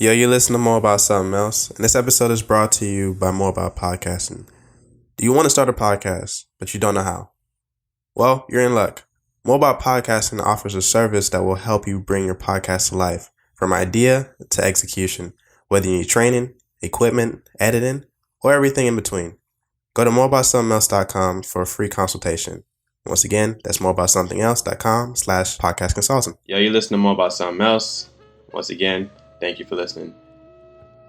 Yo, you listen to More About Something Else, and this episode is brought to you by More About Podcasting. Do you want to start a podcast, but you don't know how? Well, you're in luck. More About Podcasting offers a service that will help you bring your podcast to life, from idea to execution, whether you need training, equipment, editing, or everything in between. Go to moreaboutsomethingelse.com for a free consultation. Once again, that's moreaboutsomethingelse.com/podcast consultant. Yo, you listen to More About Something Else. Once again, thank you for listening.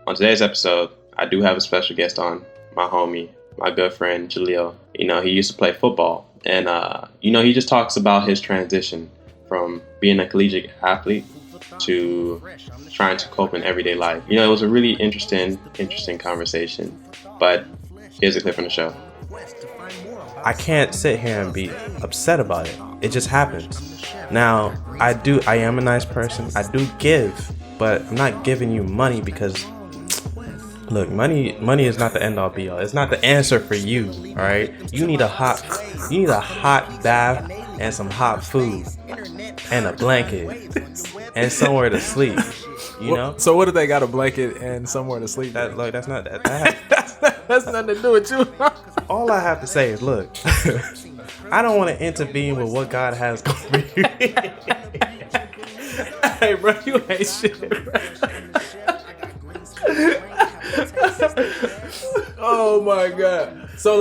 On today's episode, I do have a special guest on, my homie, my good friend, Jaleel. He used to play football, and, he just talks about his transition from being a collegiate athlete to trying to cope in everyday life. It was a really interesting conversation, but here's a clip from the show. I can't sit here and be upset about it. It just happens. Now, I am a nice person. I do give, but I'm not giving you money because, look, money is not the end all be all. It's not the answer for you, all right? You need a hot bath and some hot food and a blanket and somewhere to sleep. You know? So what if they got a blanket and somewhere to sleep? That's not that. That's nothing to do with you. All I have to say is, look, I don't want to intervene with what God has going for you. Hey, bro, you ain't shit, bro. Oh my God. So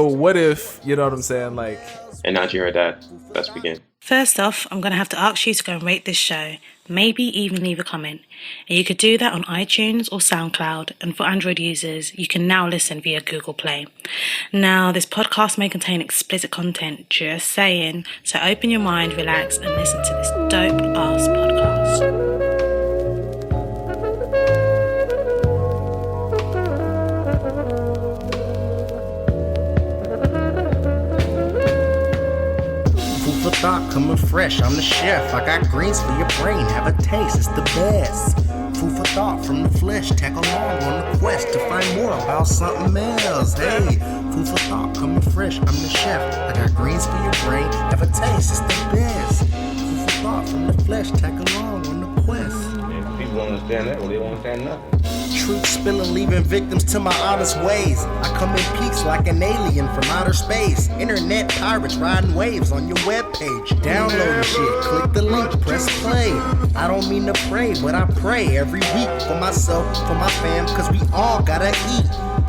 what if, you know what I'm saying? Like, and now that you heard that, let's begin. First off, I'm going to have to ask you to go and rate this show, maybe even leave a comment. And you could do that on iTunes or SoundCloud, and for Android users, you can now listen via Google Play. Now, this podcast may contain explicit content, just saying, so open your mind, relax, and listen to this dope-ass podcast. Thought coming fresh, I'm the chef. I got greens for your brain, have a taste, it's the best. Food for thought from the flesh, tag along on the quest to find more about something else. Hey, food for thought coming fresh, I'm the chef. I got greens for your brain, have a taste, it's the best. Food for thought from the flesh, tag along on the quest. If people don't understand that, well, they don't understand nothing. Truth spilling, leaving victims to my honest ways. I come in peaks like an alien from outer space. Internet pirates riding waves on your webpage. Download shit, click the link, press play. I don't mean to pray, but I pray every week for myself, for my fam, cause we all gotta eat.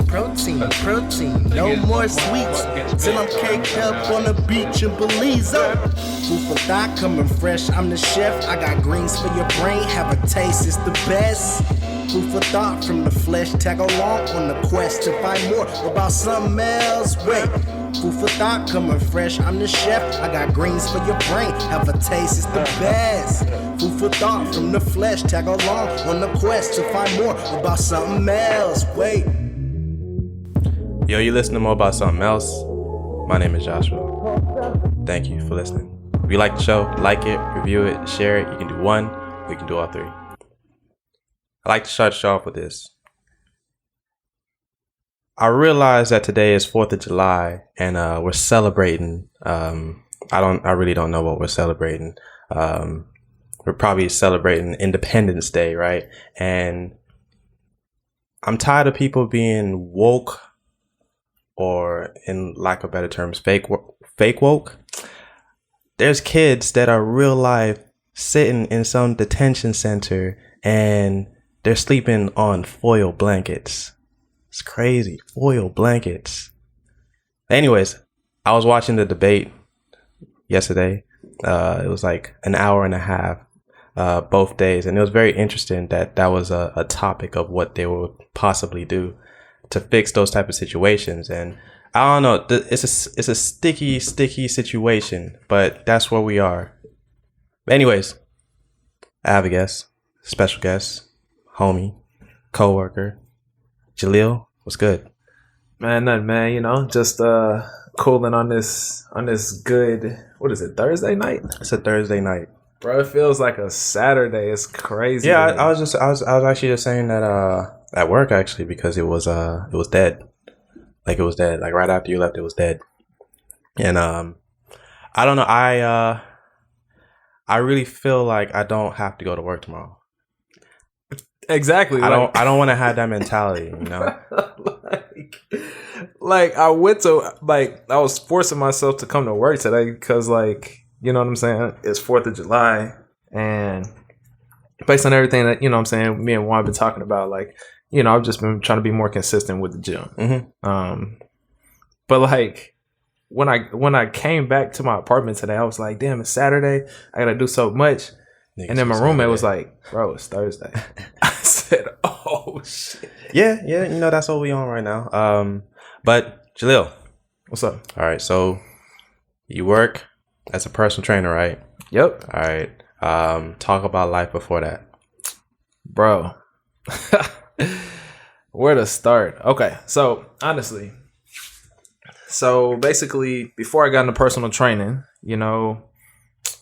Protein, no more sweets. Till I'm caked up on the beach in Belize. Food for thought coming fresh, I'm the chef. I got greens for your brain, have a taste, it's the best. Food for thought from the flesh, tag along on the quest to find more about something else. Wait, food for thought coming fresh, I'm the chef. I got greens for your brain, have a taste, it's the best. Food for thought from the flesh, tag along on the quest to find more about something else. Wait. Yo, you listen to More About Something Else. My name is Joshua. Thank you for listening. If you like the show, like it, review it, share it. You can do one, or you can do all three. I like to start the show off with this. I realize that today is 4th of July and we're celebrating. I really don't know what we're celebrating. We're probably celebrating Independence Day, right? And I'm tired of people being woke, or in lack of better terms, fake woke. There's kids that are real life sitting in some detention center and they're sleeping on foil blankets. It's crazy. Foil blankets. Anyways, I was watching the debate yesterday. It was like an hour and a half, both days. And it was very interesting that was a topic of what they would possibly do to fix those type of situations. And I don't know, it's a sticky situation, but that's where we are. Anyways, I have a guest, special guest. Homie, co-worker, Jaleel, what's good? Man, nothing, man. Just cooling on this good. What is it? Thursday night? It's a Thursday night, bro. It feels like a Saturday. It's crazy. Yeah, I was actually just saying that at work actually, because it was dead. Like it was dead. Like right after you left, it was dead. And I don't know. I really feel like I don't have to go to work tomorrow. Exactly. I don't want to have that mentality, you know. like I went to I was forcing myself to come to work today because you know what I'm saying, it's 4th of July, and based on everything that, you know what I'm saying, me and Juan been talking about, you know, I've just been trying to be more consistent with the gym. Mm-hmm. But when I came back to my apartment today, I was like, damn, it's Saturday, I gotta do so much. And then my roommate was like, bro, it's Thursday. I said, oh shit. Yeah, you know, that's what we on right now. But Jaleel, what's up? All right, so you work as a personal trainer, right? Yep. All right. Talk about life before that. Bro. Where to start? Okay, so honestly, basically before I got into personal training, you know,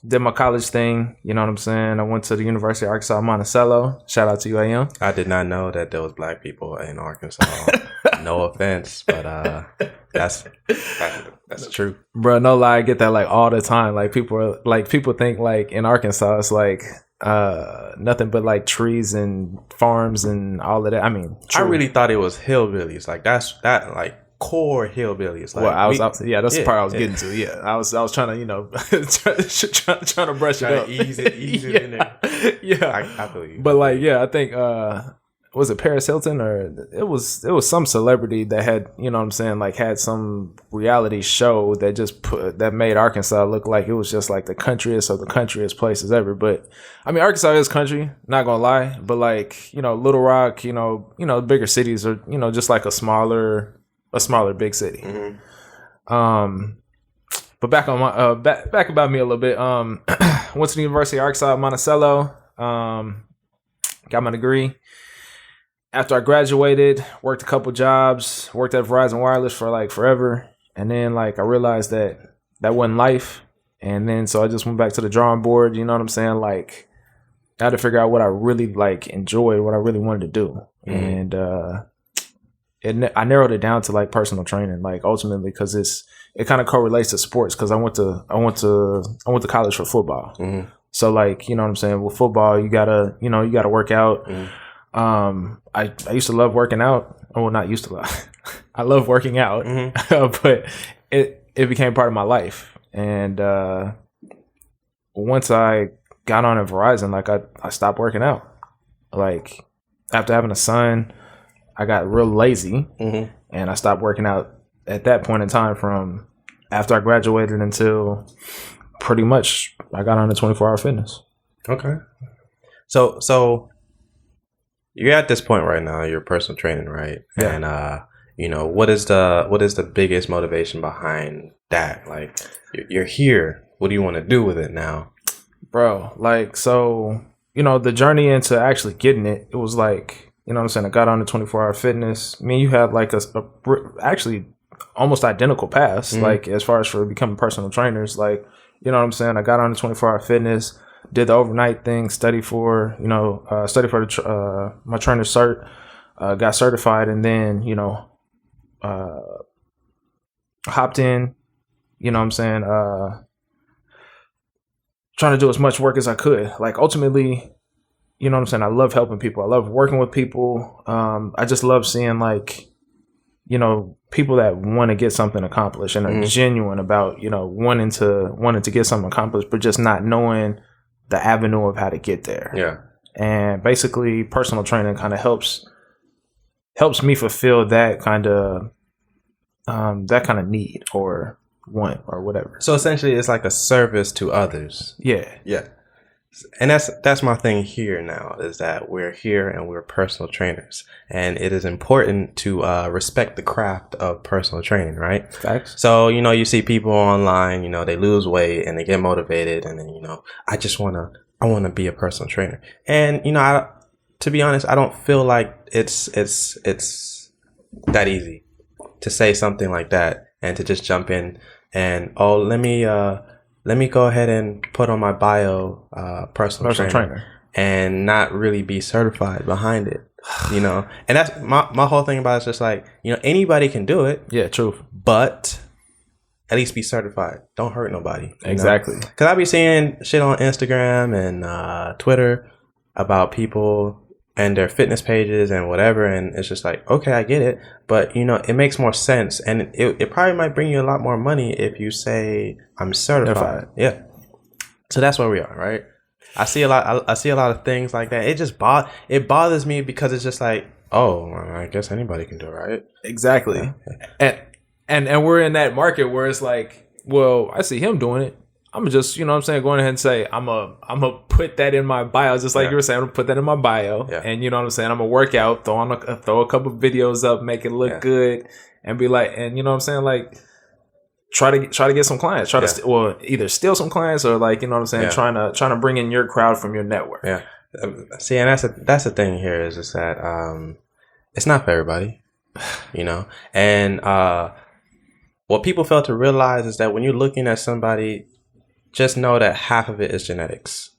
did my college thing, you know what I'm saying? I went to the University of Arkansas Monticello. Shout out to UAM. I did not know that there was black people in Arkansas. No offense, but that's true. Bro, no lie, I get that all the time. People think in Arkansas it's nothing but trees and farms and all of that. I mean, true. I really thought it was hillbillies. Core hillbillies. That's the part I was getting to. Yeah, I was trying to, you know, trying to brush it up, ease it in there. Yeah, I feel you. But I think was it Paris Hilton, or it was some celebrity that had, you know what I'm saying, had some reality show that that made Arkansas look like it was just the countryest of the countryest places ever. But I mean, Arkansas is country, not gonna lie. But you know, Little Rock, you know, bigger cities are, you know, just a smaller big city. Mm-hmm. But back on my back about me a little bit. Went to the University of Arkansas Monticello. Got my degree. After I graduated, worked a couple jobs, worked at Verizon Wireless for forever, and then I realized that wasn't life, and then so I just went back to the drawing board. You know what I'm saying? I had to figure out what I really enjoyed, what I really wanted to do, and I narrowed it down to personal training, ultimately, because it kind of correlates to sports, because I went to college for football. Mm-hmm. So you know what I'm saying, with football you gotta work out. Mm-hmm. I used to love working out. Well, not used to love. I love working out, mm-hmm. But it became part of my life. And once I got on at Verizon, I stopped working out. After having a son, I got real lazy, mm-hmm. and I stopped working out at that point in time from after I graduated until pretty much I got on to 24 Hour Fitness. Okay. So you're at this point right now, you're personal training, right? Yeah. And you know, what is the biggest motivation behind that? You're here. What do you want to do with it now? Bro, so, you know, the journey into actually getting it was you know what I'm saying, I got on to 24 Hour Fitness. I mean, you have a actually almost identical paths, mm-hmm. As far as for becoming personal trainers. You know what I'm saying, I got on to 24 Hour Fitness, did the overnight thing, studied for the my trainer cert, got certified, and then, you know, hopped in, you know what I'm saying, trying to do as much work as I could. Ultimately, you know what I'm saying, I love helping people. I love working with people. I just love seeing you know, people that want to get something accomplished and are mm-hmm. genuine about, you know, wanting to get something accomplished, but just not knowing the avenue of how to get there. Yeah. And basically personal training kind of helps me fulfill that kind of need or want or whatever. So essentially it's like a service to others. Yeah. Yeah. And that's my thing here now, is that we're here and we're personal trainers, and it is important to respect the craft of personal training, right? Facts. So, you know, you see people online, you know, they lose weight and they get motivated, and then, you know, I want to be a personal trainer. And, you know, to be honest, I don't feel like it's that easy to say something like that and to just jump in and, oh, let me go ahead and put on my bio personal trainer and not really be certified behind it, you know. And that's my whole thing about it. Is just you know, anybody can do it. Yeah, true. But at least be certified. Don't hurt nobody. Exactly. Because I be seeing shit on Instagram and Twitter about people and their fitness pages and whatever, and it's just like, okay, I get it, but you know, it makes more sense, and it probably might bring you a lot more money if you say I'm certified. Yeah. So that's where we are, right? I see a lot of things like that. It just bothers me because it's just like, oh, well, I guess anybody can do it, right? Exactly. Yeah. And we're in that market where it's like, well, I see him doing it. I'm just, you know what I'm saying, going ahead and say, I'm a put that in my bio, just like you were saying, I'm gonna put that in my bio. Yeah. And you know what I'm saying, I'm gonna work out, throw a couple of videos up, make it look good, and be like, and you know what I'm saying, like try to get some clients, either steal some clients or like, you know what I'm saying, trying to bring in your crowd from your network. Yeah. See, and that's the thing here is that it's not for everybody, you know, and what people fail to realize is that when you're looking at somebody, just know that half of it is genetics.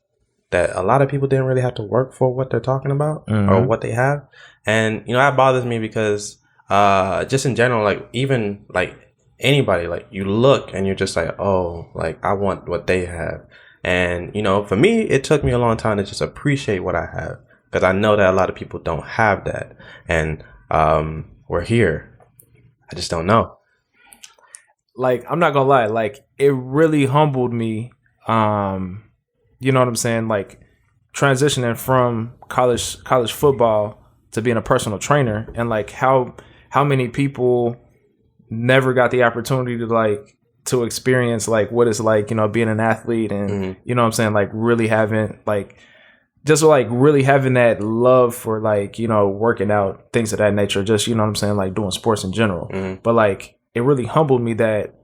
That a lot of people didn't really have to work for what they're talking about or what they have. And, you know, that bothers me because just in general, like even like anybody, like you look and you're just like, oh, like I want what they have. And, you know, for me, it took me a long time to just appreciate what I have because I know that a lot of people don't have that. And we're here. I just don't know. Like, I'm not gonna lie, like it really humbled me. You know what I'm saying? Like transitioning from college football to being a personal trainer, and like how many people never got the opportunity to experience like what it's like, you know, being an athlete and you know what I'm saying, like really having really having that love for like, you know, working out, things of that nature, just, you know what I'm saying, like doing sports in general. But like it really humbled me that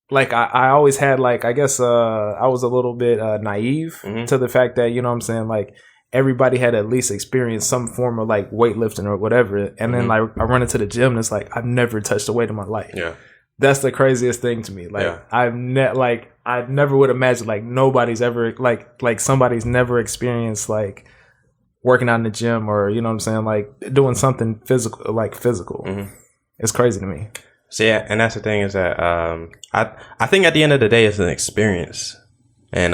like I always had like, I guess I was a little bit naive to the fact that, you know what I'm saying, like everybody had at least experienced some form of like weightlifting or whatever. And then like I run into the gym and it's like I've never touched a weight in my life. Yeah. That's the craziest thing to me. Like I never would imagine like nobody's ever like somebody's never experienced like working out in the gym or, you know what I'm saying, like doing something physical. It's crazy to me. So yeah, and that's the thing is that I think at the end of the day it's an experience, and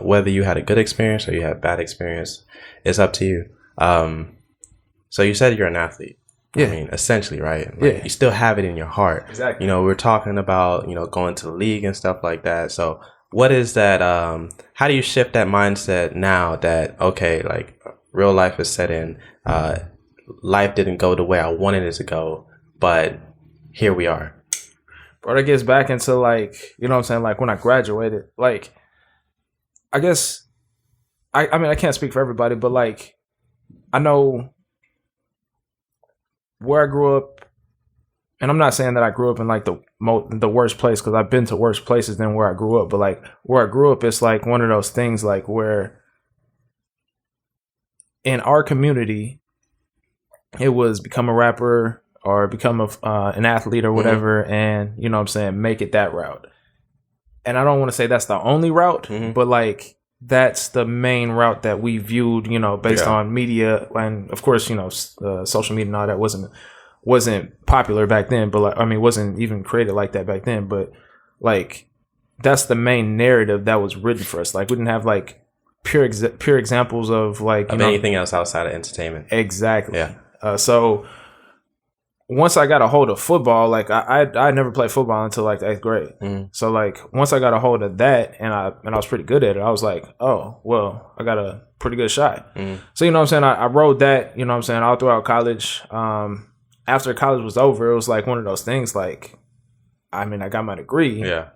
whether you had a good experience or you had a bad experience, it's up to you. So you said you're an athlete. Yeah. I mean, essentially, right? Like, you still have it in your heart. Exactly. You know, we're talking about, you know, going to the league and stuff like that. So what is that? How do you shift that mindset now that, okay, like real life is set in, life didn't go the way I wanted it to go, but here we are. But that gets back into like, you know what I'm saying? Like when I graduated, like, I guess, I mean, I can't speak for everybody, but like, I know where I grew up, and I'm not saying that I grew up in like the worst place, because I've been to worse places than where I grew up, but like where I grew up, it's like one of those things like where in our community, it was become a rapper or become an athlete or whatever, and you know what I'm saying, make it that route. And I don't want to say that's the only route, but like that's the main route that we viewed, you know, based on media, and of course, you know, social media and all that wasn't popular back then, but like, I mean, wasn't even created like that back then, but like that's the main narrative that was written for us. Like we didn't have like pure examples of like anything else outside of entertainment. Exactly. Yeah. So once I got a hold of football, like I never played football until like the 8th grade. So like once I got a hold of that and I was pretty good at it, I was like, oh, well, I got a pretty good shot. So, you know what I'm saying? I rode that, you know what I'm saying, all throughout college. After college was over, it was like one of those things like, I mean, I got my degree. Yeah.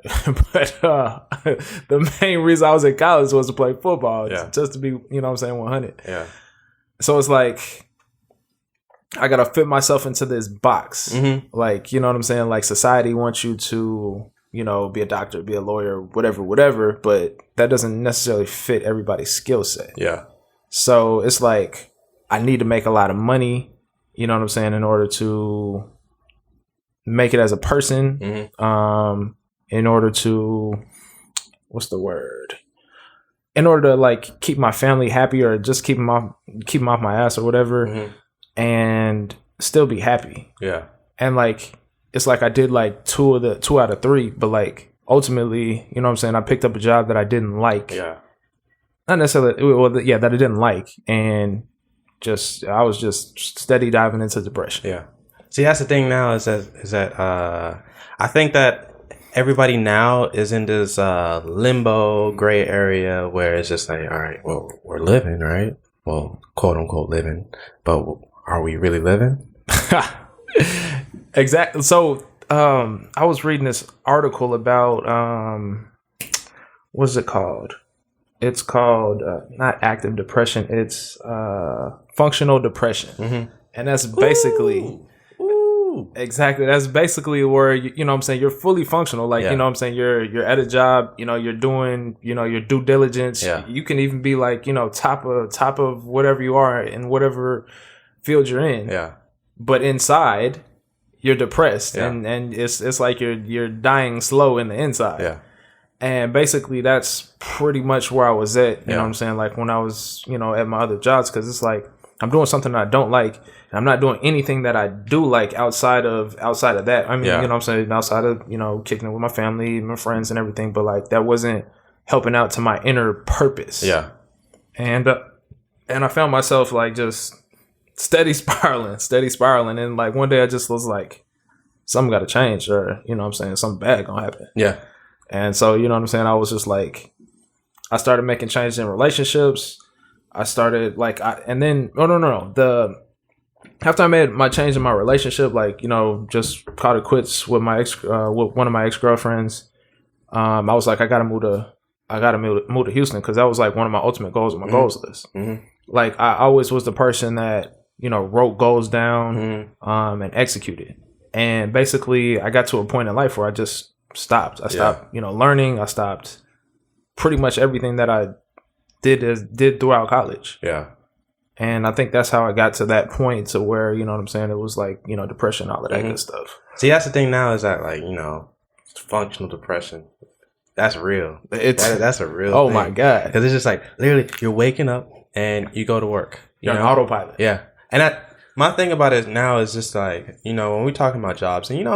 But the main reason I was in college was to play football. Just to be, you know what I'm saying, 100. Yeah. So it's like, I gotta fit myself into this box. Like, you know what I'm saying? Like society wants you to, you know, be a doctor, be a lawyer, whatever, but that doesn't necessarily fit everybody's skill set. Yeah. So it's like, I need to make a lot of money, you know what I'm saying, in order to make it as a person, in order to, what's the word? In order to like keep my family happy or just keep them off my ass or whatever. And still be happy. Yeah. And like it's like I did like 2 out of 3, but like ultimately, you know what I'm saying, I picked up a job that I didn't like. Yeah. not necessarily, well, yeah, that I didn't like, and I was just steady diving into depression. Yeah. See, that's the thing now is that I think that everybody now is in this limbo gray area where it's just like, all right, well, we're living, right? Well, quote unquote living, but are we really living? Exactly. So, I was reading this article about what's it called? It's called not active depression. It's functional depression, and that's basically exactly. That's basically where you know what I'm saying, you're fully functional. Like you know what I'm saying, you're at a job. You know, you're doing your due diligence. Yeah. You can even be like top of whatever you are in whatever field you're in. Yeah. But inside, you're depressed, Yeah. and it's like you're dying slow in the inside. Yeah. And basically, that's pretty much where I was at. You Yeah. know what I'm saying? Like when I was, at my other jobs, because it's like I'm doing something that I don't like, and I'm not doing anything that I do like outside of that. I mean, Yeah. you know what I'm saying? Outside of, kicking it with my family, my friends, and everything. But like that wasn't helping out to my inner purpose. Yeah. And I found myself like just steady spiraling. And like one day I just was like, something got to change, or, you know what I'm saying? Something bad gonna happen. Yeah. And so, you know what I'm saying? I was just like, I started making changes in relationships. I started like, after I made my change in my relationship, like, just called it quits with with one of my ex-girlfriends. I was like, I gotta move to Houston, because that was like one of my ultimate goals on my goals list. Mm-hmm. Like I always was the person that, wrote goals down, and executed. And basically I got to a point in life where I just stopped. I stopped, learning. I stopped pretty much everything that I did throughout college. Yeah. And I think that's how I got to that point to where, you know what I'm saying, it was like, depression, all of that good stuff. See, that's the thing now is that like, functional depression, that's real. That's a real Oh thing. my God. Because it's just like literally you're waking up and you go to work. You're on autopilot. Yeah. And my thing about it now is just like, when we're talking about jobs and,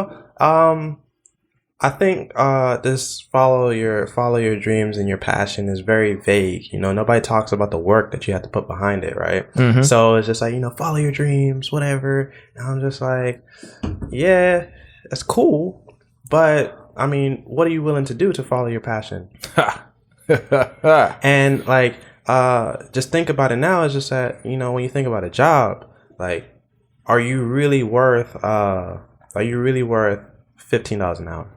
I think this follow your dreams and your passion is very vague. Nobody talks about the work that you have to put behind it, right? Mm-hmm. So it's just like, follow your dreams, whatever. And I'm just like, yeah, that's cool. But I mean, what are you willing to do to follow your passion? And like, just think about it now. It's just that, when you think about a job, like, are you really worth $15 an hour?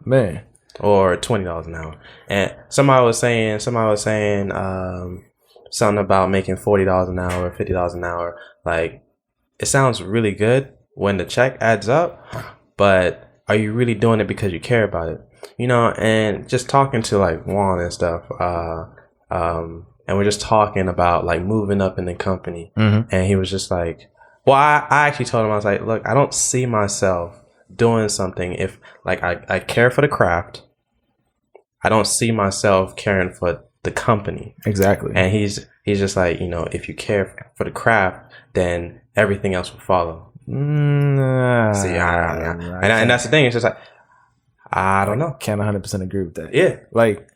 Man. Or $20 an hour? And somebody was saying something about making $40 an hour, $50 an hour. Like, it sounds really good when the check adds up, but are you really doing it because you care about it? And just talking to like Juan and stuff, and we're just talking about like moving up in the company, and he was just like, well, I actually told him, I was like, look, I don't see myself doing something if like I care for the craft. I don't see myself caring for the company. Exactly. And he's just like, if you care for the craft, then everything else will follow. See, and that's the thing. It's just like, I don't know. Can't 100% agree with that. Yeah. Like,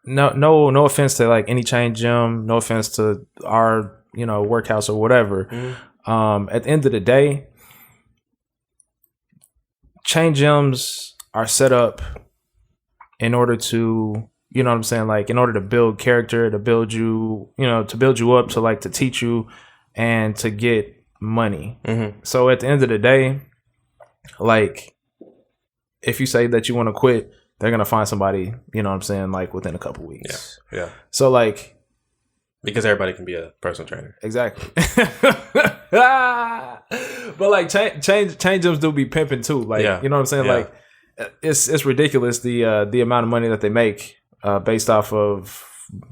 no offense to like any chain gym. No offense to our, workhouse or whatever. At the end of the day, chain gyms are set up in order to, you know what I'm saying? Like, in order to build character, to build you, to build you up, to like, to teach you and to get money. So at the end of the day, like, if you say that you want to quit, they're going to find somebody, you know what I'm saying? Like within a couple weeks. Yeah. So like, because everybody can be a personal trainer. exactly. But like change gyms do be pimping too. Like, you know what I'm saying? Yeah. Like it's ridiculous the amount of money that they make based off of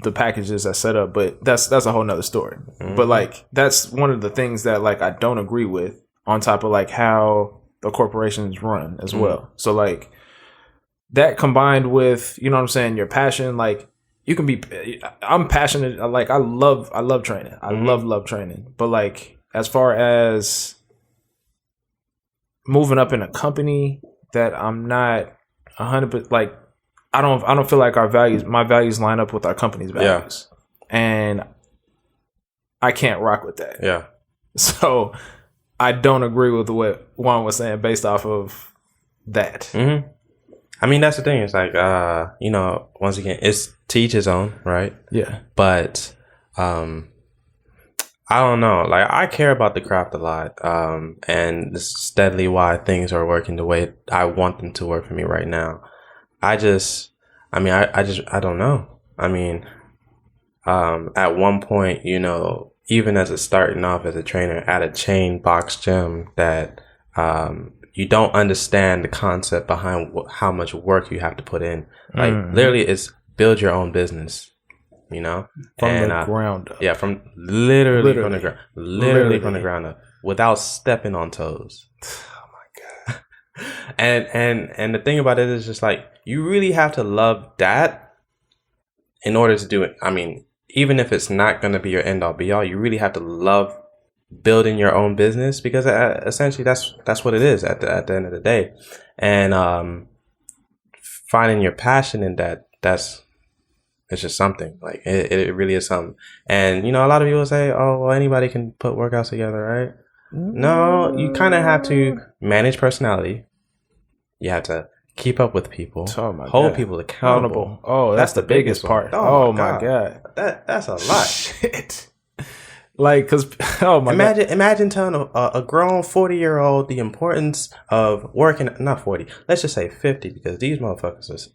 the packages that's set up. But that's a whole nother story. But like that's one of the things that like I don't agree with, on top of like how the corporations run as well. So like that combined with, you know what I'm saying, your passion, like you can be, I'm passionate. Like I love training. I love training. But like, as far as moving up in a company that I'm not 100%, like I don't feel like my values line up with our company's values. And I can't rock with that. Yeah. So I don't agree with what Juan was saying based off of that. Mm-hmm. I mean, that's the thing. It's like, once again, it's to each his own, right? Yeah. But I don't know. Like, I care about the craft a lot, and this is steadily why things are working the way I want them to work for me right now. I don't know. I mean, at one point, even as starting off as a trainer at a chain box gym, that you don't understand the concept behind how much work you have to put in. Like, literally, it's build your own business. From the ground up. Yeah, from literally from the ground. Literally from the ground up. Without stepping on toes. Oh my God. And the thing about it is just like, you really have to love that in order to do it. I mean, even if it's not going to be your end all be all, you really have to love building your own business, because essentially that's what it is at the end of the day. And finding your passion in it's just something. Like, it really is something. And, a lot of people say, oh, well, anybody can put workouts together, right? No, you kind of have to manage personality. You have to keep up with people. Hold people accountable. Oh, that's the biggest part. Oh my God. That's a lot. Shit. Like, cause, oh my God. Imagine telling a grown 40-year-old the importance of working, not 40, let's just say 50, because these motherfuckers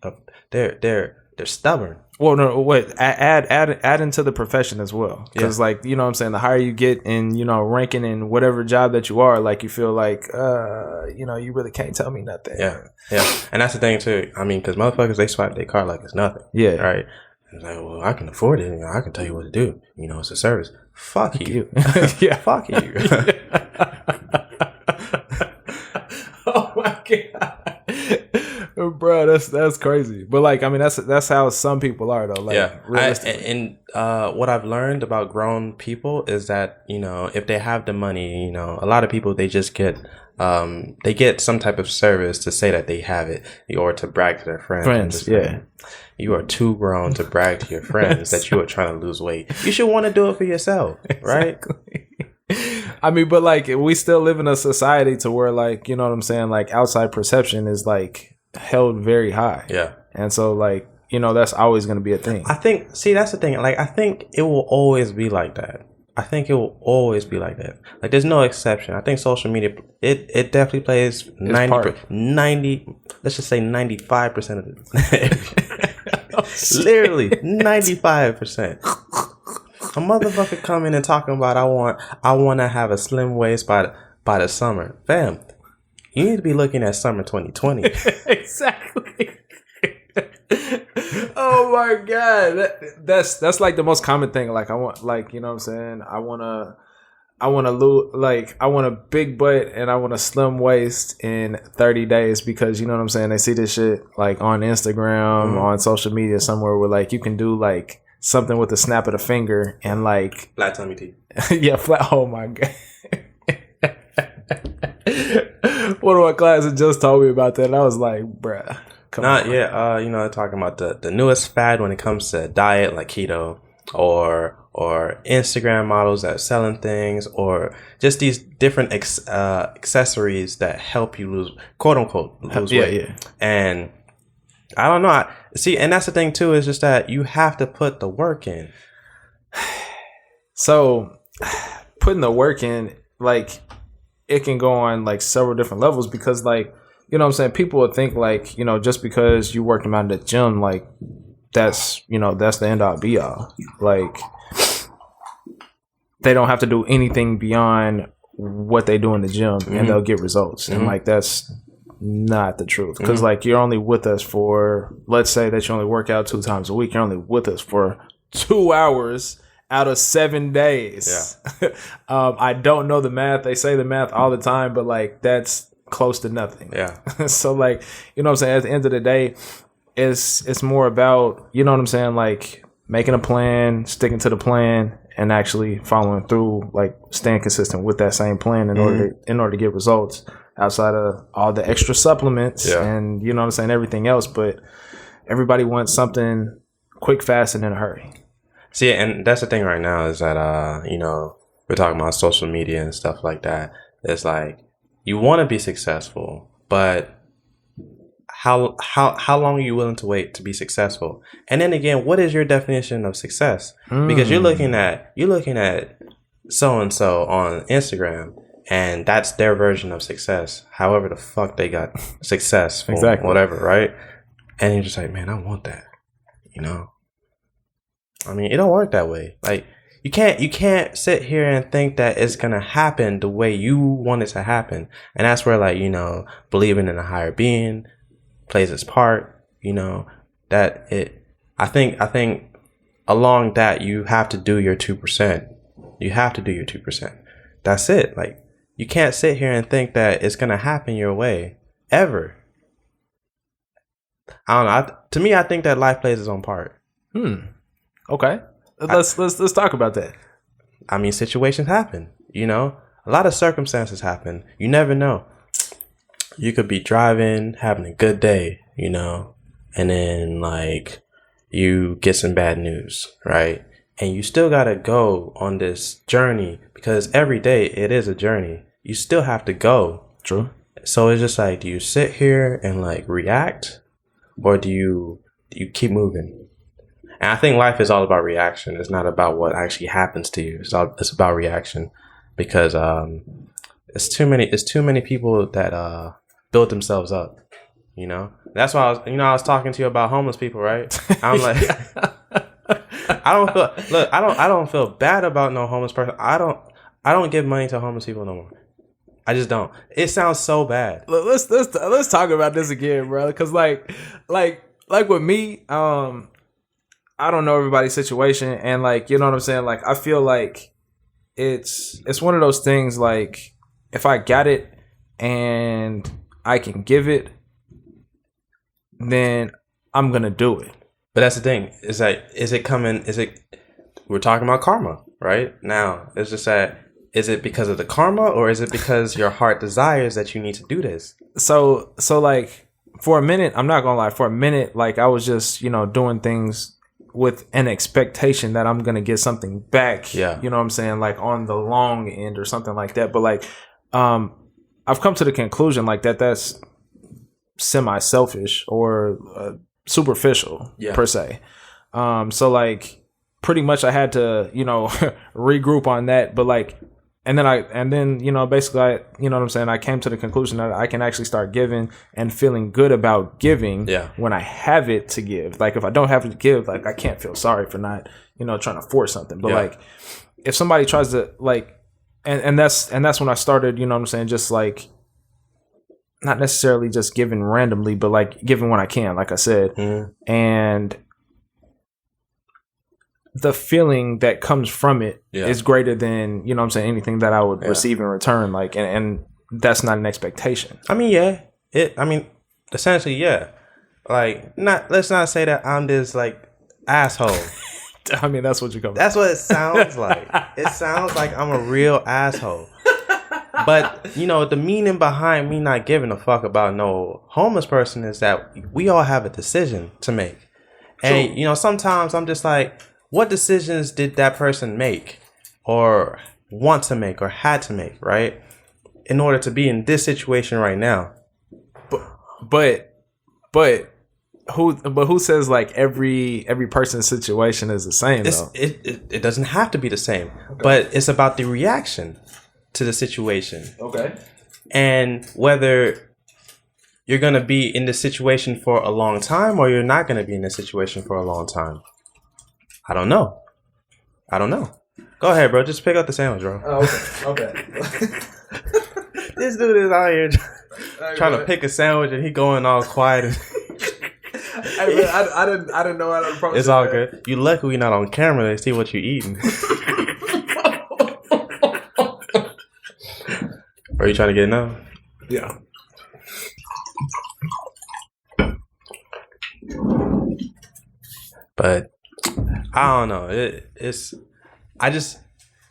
they're stubborn. Well, no, wait. Add into the profession as well, because like, what I'm saying, the higher you get in, ranking in whatever job that you are, like, you feel like, you really can't tell me nothing. Yeah, and that's the thing too. I mean, because motherfuckers, they swipe their card like it's nothing. Yeah, right. It's like, well, I can afford it. I can tell you what to do. It's a service. Fuck you. Yeah, fuck you. Oh my God, bro, that's crazy. But like, I mean, that's how some people are though. Like, realistically. What I've learned about grown people is that if they have the money, a lot of people, they just get they get some type of service to say that they have it, or to brag to their friends. You are too grown to brag to your friends that you are trying to lose weight. You should want to do it for yourself, right? I mean, but like, we still live in a society to where, like, you know what I'm saying, like, outside perception is like held very high. Yeah. And so, like, that's always going to be a thing. I think, that's the thing. Like, I think it will always be like that. Like, there's no exception. I think social media, it definitely plays 90, let's just say 95% of it. Literally 95%. A motherfucker come in and talking about, I want to have a slim waist by the summer. Fam, you need to be looking at summer 2020. Exactly. Oh my God, that's like the most common thing. Like, I want, like, what I'm saying, I want a big butt and I want a slim waist in 30 days, because what I'm saying, they see this shit like on Instagram, on social media somewhere, where like you can do like something with a snap of the finger and like flat tummy teeth. Yeah, flat. Oh my God. One of my classes just told me about that, and I was like, bruh. Talking about the newest fad when it comes to diet, like keto, or Instagram models that are selling things, or just these different accessories that help you lose, quote unquote, lose weight. Yeah. And I don't know. And that's the thing too, is just that you have to put the work in. So putting the work in, like, it can go on like several different levels, because like, what I'm saying, people would think like, just because you working out in the gym, like that's the end all be all. Like, they don't have to do anything beyond what they do in the gym, and they'll get results. And like, that's not the truth, because like, you're only with us for, let's say that you only work out 2 times a week. You're only with us for 2 hours out of 7 days. Yeah. I don't know the math. They say the math all the time, but like, that's close to nothing. Yeah. So like, what I'm saying, at the end of the day, it's more about, what I'm saying, like making a plan, sticking to the plan, and actually following through, like staying consistent with that same plan in order to get results, outside of all the extra supplements and, what I'm saying, everything else. But everybody wants something quick, fast, and in a hurry. See, and that's the thing right now is that, you know, we're talking about social media and stuff like that. It's like you want to be successful, but how long are you willing to wait to be successful? And then again, what is your definition of success? Because you're looking at so and so on Instagram, and that's their version of success. However the fuck they got success for whatever, right? And you're just like, man, I want that. You know? I mean, it don't work that way. Like you can't sit here and think that it's gonna happen the way you want it to happen. And that's where, like, you know, believing in a higher being plays its part. You know, that it. I think along that you have to do your 2%. You have to do your 2%. That's it. Like you can't sit here and think that it's gonna happen your way ever. I don't know. To me, I think that life plays its own part. Okay. Let's talk about that. I mean, situations happen, you know? A lot of circumstances happen. You never know. You could be driving, having a good day, you know, and then like you get some bad news, right? And you still got to go on this journey because every day it is a journey. You still have to go. True. So it's just like, do you sit here and like react, or do you keep moving? And I think life is all about reaction. It's not about what actually happens to you. It's about reaction, because it's too many people that build themselves up. You know, that's why I was talking to you about homeless people, right? I'm like, I don't feel bad about no homeless person. I don't give money to homeless people no more. I just don't. It sounds so bad. Let's talk about this again, bro. Because like with me, I don't know everybody's situation, and like, you know what I'm saying? Like, I feel like it's one of those things, like, if I got it and I can give it, then I'm going to do it. But that's the thing. Is that, we're talking about karma, right? Now, it's just that, is it because of the karma, or is it because your heart desires that you need to do this? So like, for a minute, I'm not going to lie, for a minute, like, I was just, you know, doing things with an expectation that I'm going to get something back. Yeah. You know what I'm saying? Like on the long end or something like that. But like, I've come to the conclusion like that's semi-selfish or superficial per se. So like pretty much I had to, you know, regroup on that. But like, and then, you know, basically you know what I'm saying? I came to the conclusion that I can actually start giving and feeling good about giving when I have it to give. Like if I don't have it to give, like I can't feel sorry for not, you know, trying to force something. But like if somebody tries to like, and that's when I started, you know what I'm saying? Just like, not necessarily just giving randomly, but like giving when I can, like I said. And the feeling that comes from it is greater than, you know what I'm saying, anything that I would receive in return. Like, and that's not an expectation. I mean, essentially, like, let's not say that I'm this like asshole. I mean, that's what you're coming. That's what it sounds like. It sounds like I'm a real asshole. But, you know, the meaning behind me not giving a fuck about no homeless person is that we all have a decision to make. And, you know, sometimes I'm just like, what decisions did that person make or want to make or had to make, right? In order to be in this situation right now. But who says like every person's situation is the same though? It doesn't have to be the same, but it's about the reaction to the situation. Okay. And whether you're going to be in this situation for a long time or you're not going to be in this situation for a long time. I don't know. Go ahead, bro. Just pick up the sandwich, bro. Oh, okay. This dude is out here trying to pick a sandwich and he going all quiet. Hey, man, I didn't know how to approach it. It's all good. You lucky we not on camera to see what you eating. Are you trying to get it now? Yeah. But I don't know.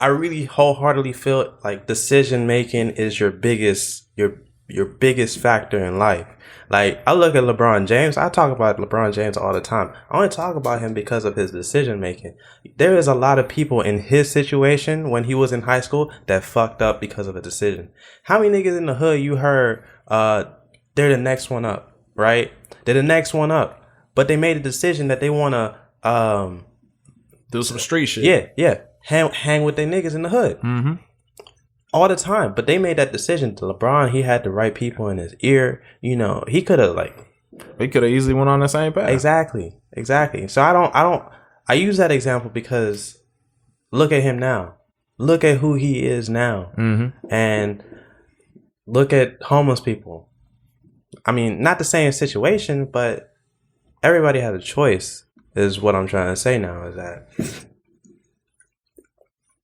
I really wholeheartedly feel like decision making is your biggest your biggest factor in life. Like, I look at LeBron James. I talk about LeBron James all the time. I only talk about him because of his decision making. There is a lot of people in his situation when he was in high school that fucked up because of a decision. How many niggas in the hood you heard, they're the next one up, right? They're the next one up. But they made a decision that they want to do some street shit. Yeah. Hang with their niggas in the hood. Mm-hmm. All the time. But they made that decision. To LeBron, he had the right people in his ear. You know, he could have easily went on the same path. Exactly. So I use that example because look at him now. Look at who he is now. Mm-hmm. And look at homeless people. I mean, not the same situation, but everybody has a choice, is what I'm trying to say now, is that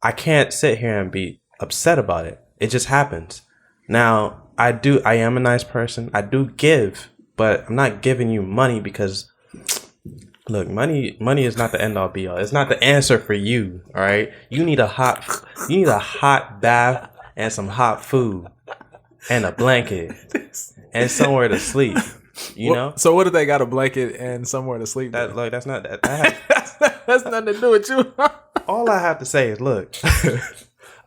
I can't sit here and be upset about it. It just happens. Now, I am a nice person. I do give, but I'm not giving you money because, look, money is not the end all be all. It's not the answer for you, all right? You need a hot bath and some hot food and a blanket and somewhere to sleep. You know? So what if they got a blanket and somewhere to sleep? That's not that. That's nothing to do with you. All I have to say is, look,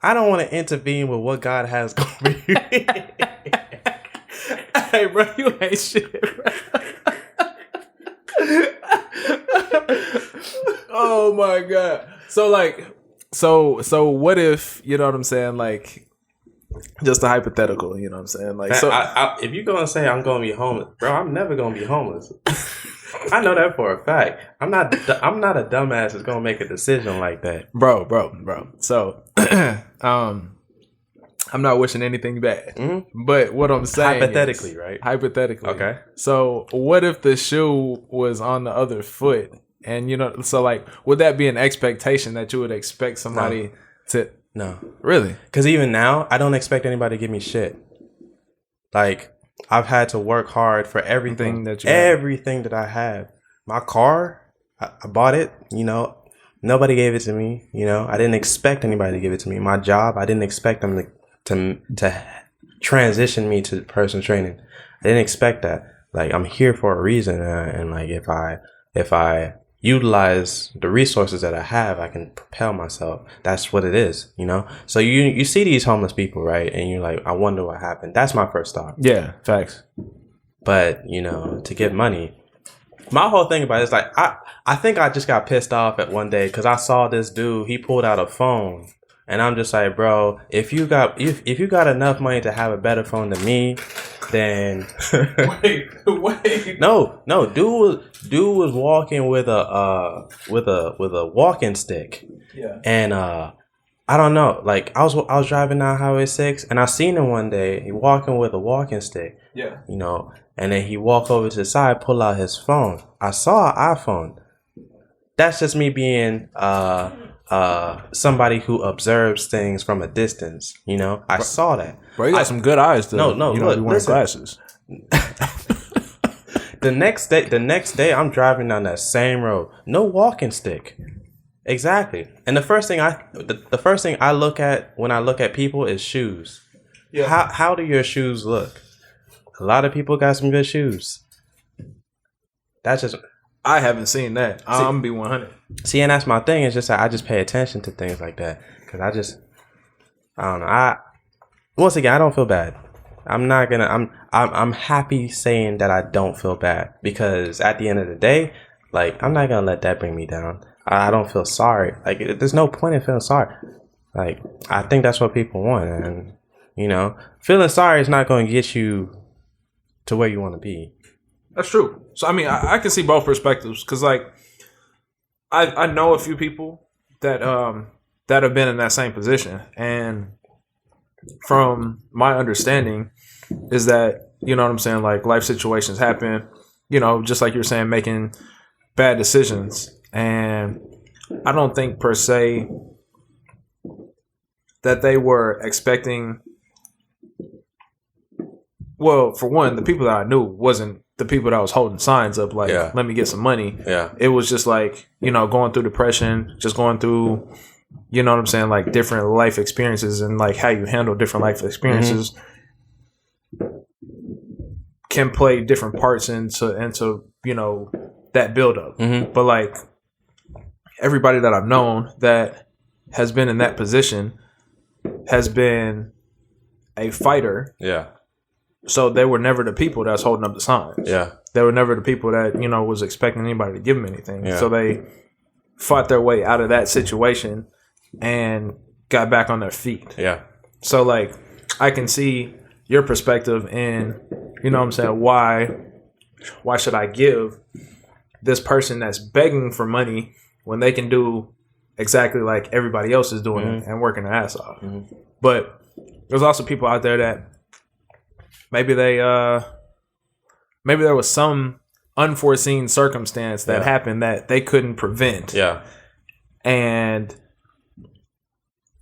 I don't want to intervene with what God has going for you. Hey, bro, you ain't shit, bro. Oh my God. So what if, you know what I'm saying? Like, just a hypothetical, you know what I'm saying? Like, so if you're going to say I'm going to be homeless, bro, I'm never going to be homeless. I know that for a fact. I'm not a dumbass that's gonna make a decision like that, bro. So, I'm not wishing anything bad, but what I'm saying, hypothetically, is, right? Hypothetically, okay. So, what if the shoe was on the other foot, and you know, so like, would that be an expectation that you would expect somebody to? No, really? Because even now, I don't expect anybody to give me shit. Like, I've had to work hard for everything that I have. My car, I bought it, you know. Nobody gave it to me, you know. I didn't expect anybody to give it to me. My job, I didn't expect them to transition me to personal training. I didn't expect that. Like, I'm here for a reason, and like if I utilize the resources that I have, I can propel myself. That's what it is, you know? So you see these homeless people, right? And you're like, I wonder what happened. That's my first thought. Yeah, facts. But, you know, to get money, my whole thing about it is like, I think I just got pissed off at one day because I saw this dude, he pulled out a phone. And I'm just like, bro, if you got enough money to have a better phone than me, then wait. No, dude was walking with a walking stick. Yeah. And I don't know, like I was driving down Highway 6 and I seen him one day, he walking with a walking stick. Yeah. You know, and then he walk over to the side, pull out his phone. I saw an iPhone. That's just me being somebody who observes things from a distance, you know. I saw that. Bro, you got some good eyes to no, you know, look, you wearing glasses. The next day I'm driving down that same road. No walking stick. Exactly. And the first thing I look at when I look at people is shoes. Yeah. How do your shoes look? A lot of people got some good shoes. That's just, I haven't seen that. I'm gonna be 100. See, and that's my thing. It's just that I just pay attention to things like that because I don't know. Once again, I don't feel bad. I'm happy saying that I don't feel bad because at the end of the day, like I'm not gonna let that bring me down. I don't feel sorry. Like there's no point in feeling sorry. Like I think that's what people want, and you know, feeling sorry is not going to get you to where you want to be. That's true. So I mean, I can see both perspectives because, like, I know a few people that have been in that same position, and from my understanding, is that you know what I'm saying. Like, life situations happen, you know, just like you're saying, making bad decisions, and I don't think per se that they were expecting. Well, for one, the people that I knew wasn't the people that was holding signs up like, let me get some money. Yeah. It was just like, you know, going through depression, just going through, you know what I'm saying, like different life experiences and like how you handle different life experiences. Mm-hmm. can play different parts into you know, that build up. But like everybody that I've known that has been in that position has been a fighter. Yeah. So they were never the people that's holding up the signs. Yeah. They were never the people that, you know, was expecting anybody to give them anything. Yeah. So they fought their way out of that situation and got back on their feet. Yeah. So like I can see your perspective in, you know what I'm saying, why should I give this person that's begging for money when they can do exactly like everybody else is doing and working their ass off. But there's also people out there that maybe there was some unforeseen circumstance that happened that they couldn't prevent. Yeah. And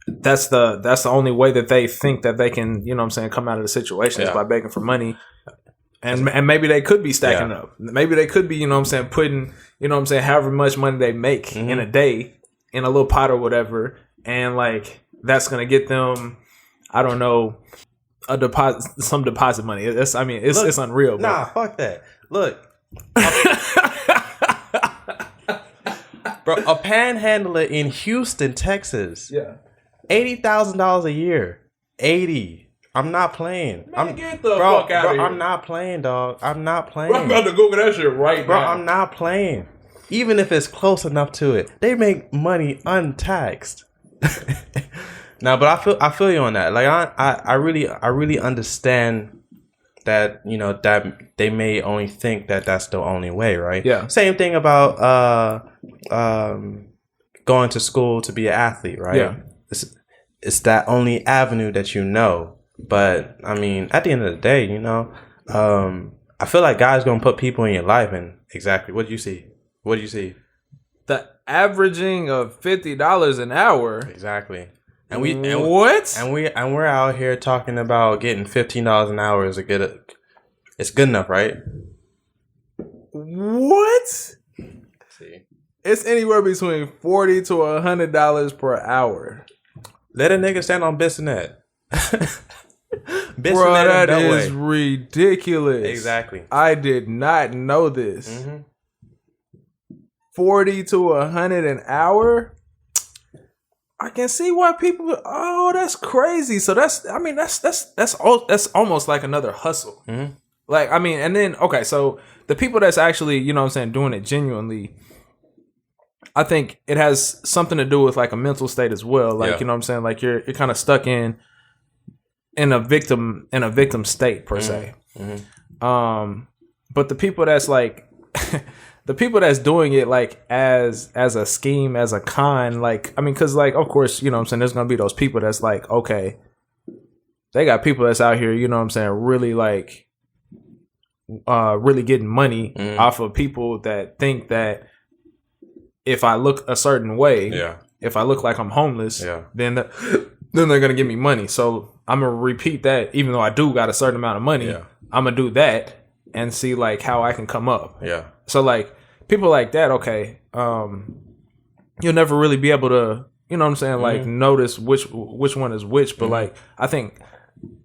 that's the only way that they think that they can, you know what I'm saying, come out of the situation is by begging for money. And maybe they could be stacking up. Maybe they could be, you know what I'm saying, putting, you know what I'm saying, however much money they make in a day in a little pot or whatever. And like, that's going to get them, I don't know, some deposit money. It's unreal. Bro. Nah, fuck that. Look. Bro, a panhandler in Houston, Texas. Yeah. $80,000 a year. 80. I'm not playing. Get the fuck out of here. I'm not playing, dog. I'm not playing. Bro, I'm about to Google that shit right Bro, now. I'm not playing. Even if it's close enough to it, they make money untaxed. No, but I feel you on that. Like I really understand that, you know, that they may only think that that's the only way, right? Yeah. Same thing about going to school to be an athlete, right? Yeah. It's that only avenue that you know. But I mean, at the end of the day, you know, I feel like God's gonna put people in your life, and exactly what do you see? What do you see? The averaging of $50 an hour. Exactly. And what? we're out here talking about getting $15 an hour is it's good enough, right? What? See. It's anywhere between $40 to $100 per hour. Let a nigga stand on Bissonnet. Bro, that is ridiculous. Exactly. I did not know this. 40 to 100 an hour. I can see why people. Oh, that's crazy. So that's almost like another hustle. Like, I mean, and then okay, so the people that's actually, you know what I'm saying, doing it genuinely, I think it has something to do with like a mental state as well. Like, you know what I'm saying, like you're kind of stuck in a victim state per se. But the people that's like the people that's doing it like as a scheme, as a con, like, I mean, because like, of course, you know what I'm saying, there's gonna be those people that's like, okay, they got people that's out here, you know what I'm saying, really like really getting money off of people that think that if I look a certain way, if I look like I'm homeless, then they're gonna give me money. So I'm gonna repeat that, even though I do got a certain amount of money, I'm gonna do that and see like how I can come up. So like people like that, okay, you'll never really be able to, you know what I'm saying, like notice which one is which. But like I think,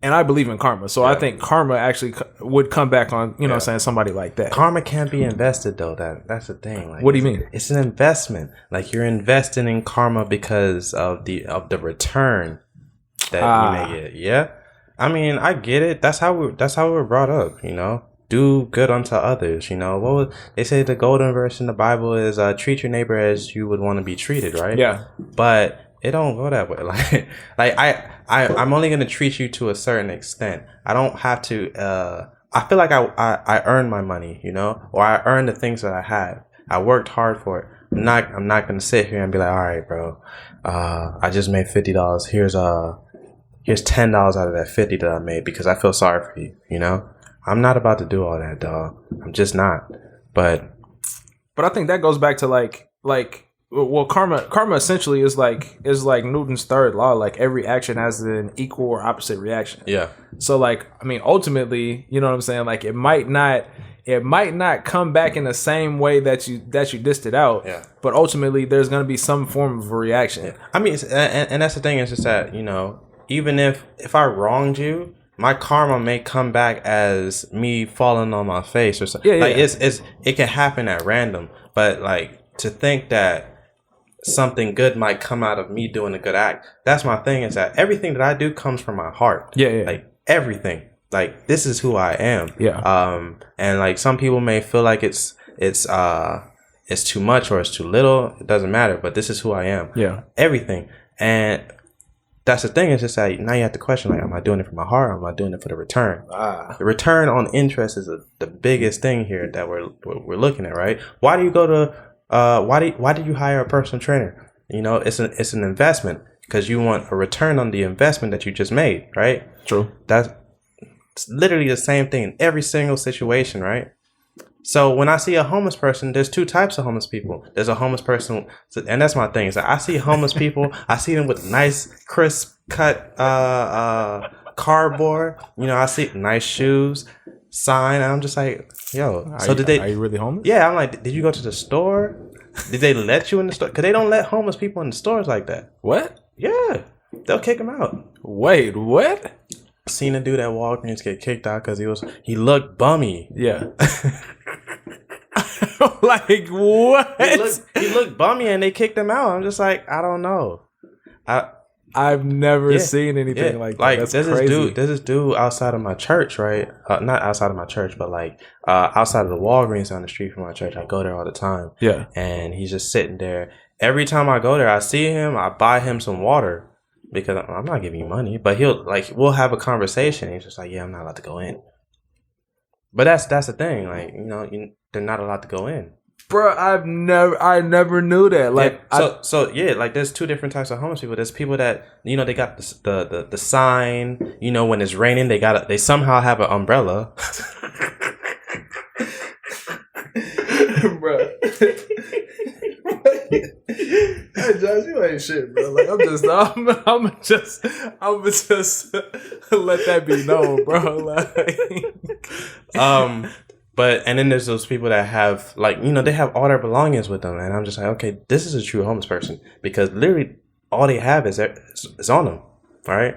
and I believe in karma, so I think karma actually would come back on, you know what I'm saying, somebody like that. Karma can't be invested though. That's the thing. Like, what do you mean? It's an investment. Like you're investing in karma because of the return that you may get. Yeah, I mean, I get it. That's how we were brought up. You know, do good unto others. You know, they say the golden verse in the Bible is treat your neighbor as you would want to be treated, right? Yeah. But it don't go that way. I'm only gonna treat you to a certain extent. I don't have to. I feel like I earned my money, you know, or I earned the things that I have. I worked hard for it. I'm not gonna sit here and be like, all right, bro, I just made $50. Here's $10 out of that 50 that I made because I feel sorry for you. You know, I'm not about to do all that, dog. I'm just not. But I think that goes back to like well, karma essentially is like Newton's third law. Like every action has an equal or opposite reaction. Yeah. So like, I mean, ultimately, you know what I'm saying? Like it might not come back in the same way that you dished it out. Yeah. But ultimately, there's gonna be some form of a reaction. I mean, and that's the thing. Is just that, you know, even if I wronged you, my karma may come back as me falling on my face or something. Like it can happen at random, but like to think that something good might come out of me doing a good act. That's my thing, is that everything that I do comes from my heart. Yeah. Like everything. Like this is who I am. Yeah. And like some people may feel like it's too much or it's too little. It doesn't matter, but this is who I am. Yeah. Everything. And that's the thing. It's just like now you have to question, like, am I doing it for my heart or am I doing it for the return? The return on interest is the biggest thing here that we're looking at, right? Why do you go to why did you hire a personal trainer? You know, it's an investment because you want a return on the investment that you just made, right? True. That's literally the same thing in every single situation, right? So when I see a homeless person, there's two types of homeless people. There's a homeless person, and that's my thing. Is that I see homeless people, I see them with nice, crisp cut cardboard. You know, I see nice shoes, sign. And I'm just like, yo. Are you really homeless? Yeah, I'm like, did you go to the store? Did they let you in the store? Because they don't let homeless people in the stores like that. What? Yeah, they'll kick them out. Wait, what? Seen a dude at Walgreens get kicked out because he looked bummy. Yeah. Like what? He looked bummy and they kicked him out. I'm just like, I don't know. I've never seen anything like that. Like That's there's crazy. There's this dude outside of my church, right? Not outside of my church, but like outside of the Walgreens down the street from my church. I go there all the time. Yeah. And he's just sitting there. Every time I go there, I see him. I buy him some water because I'm not giving you money. But we'll have a conversation. He's just like, yeah, I'm not allowed to go in. But that's the thing. Like, you know, they're not allowed to go in. Bro, I never knew that. Like, yeah, like there's two different types of homeless people. There's people that, you know, they got the sign. You know, when it's raining, they somehow have an umbrella. Bro. Hey Josh, you ain't shit, bro. Like I'm just let that be known, bro. Like, but and then there's those people that have, like, you know, they have all their belongings with them, and I'm just like, okay, this is a true homeless person because literally all they have is on them, all right.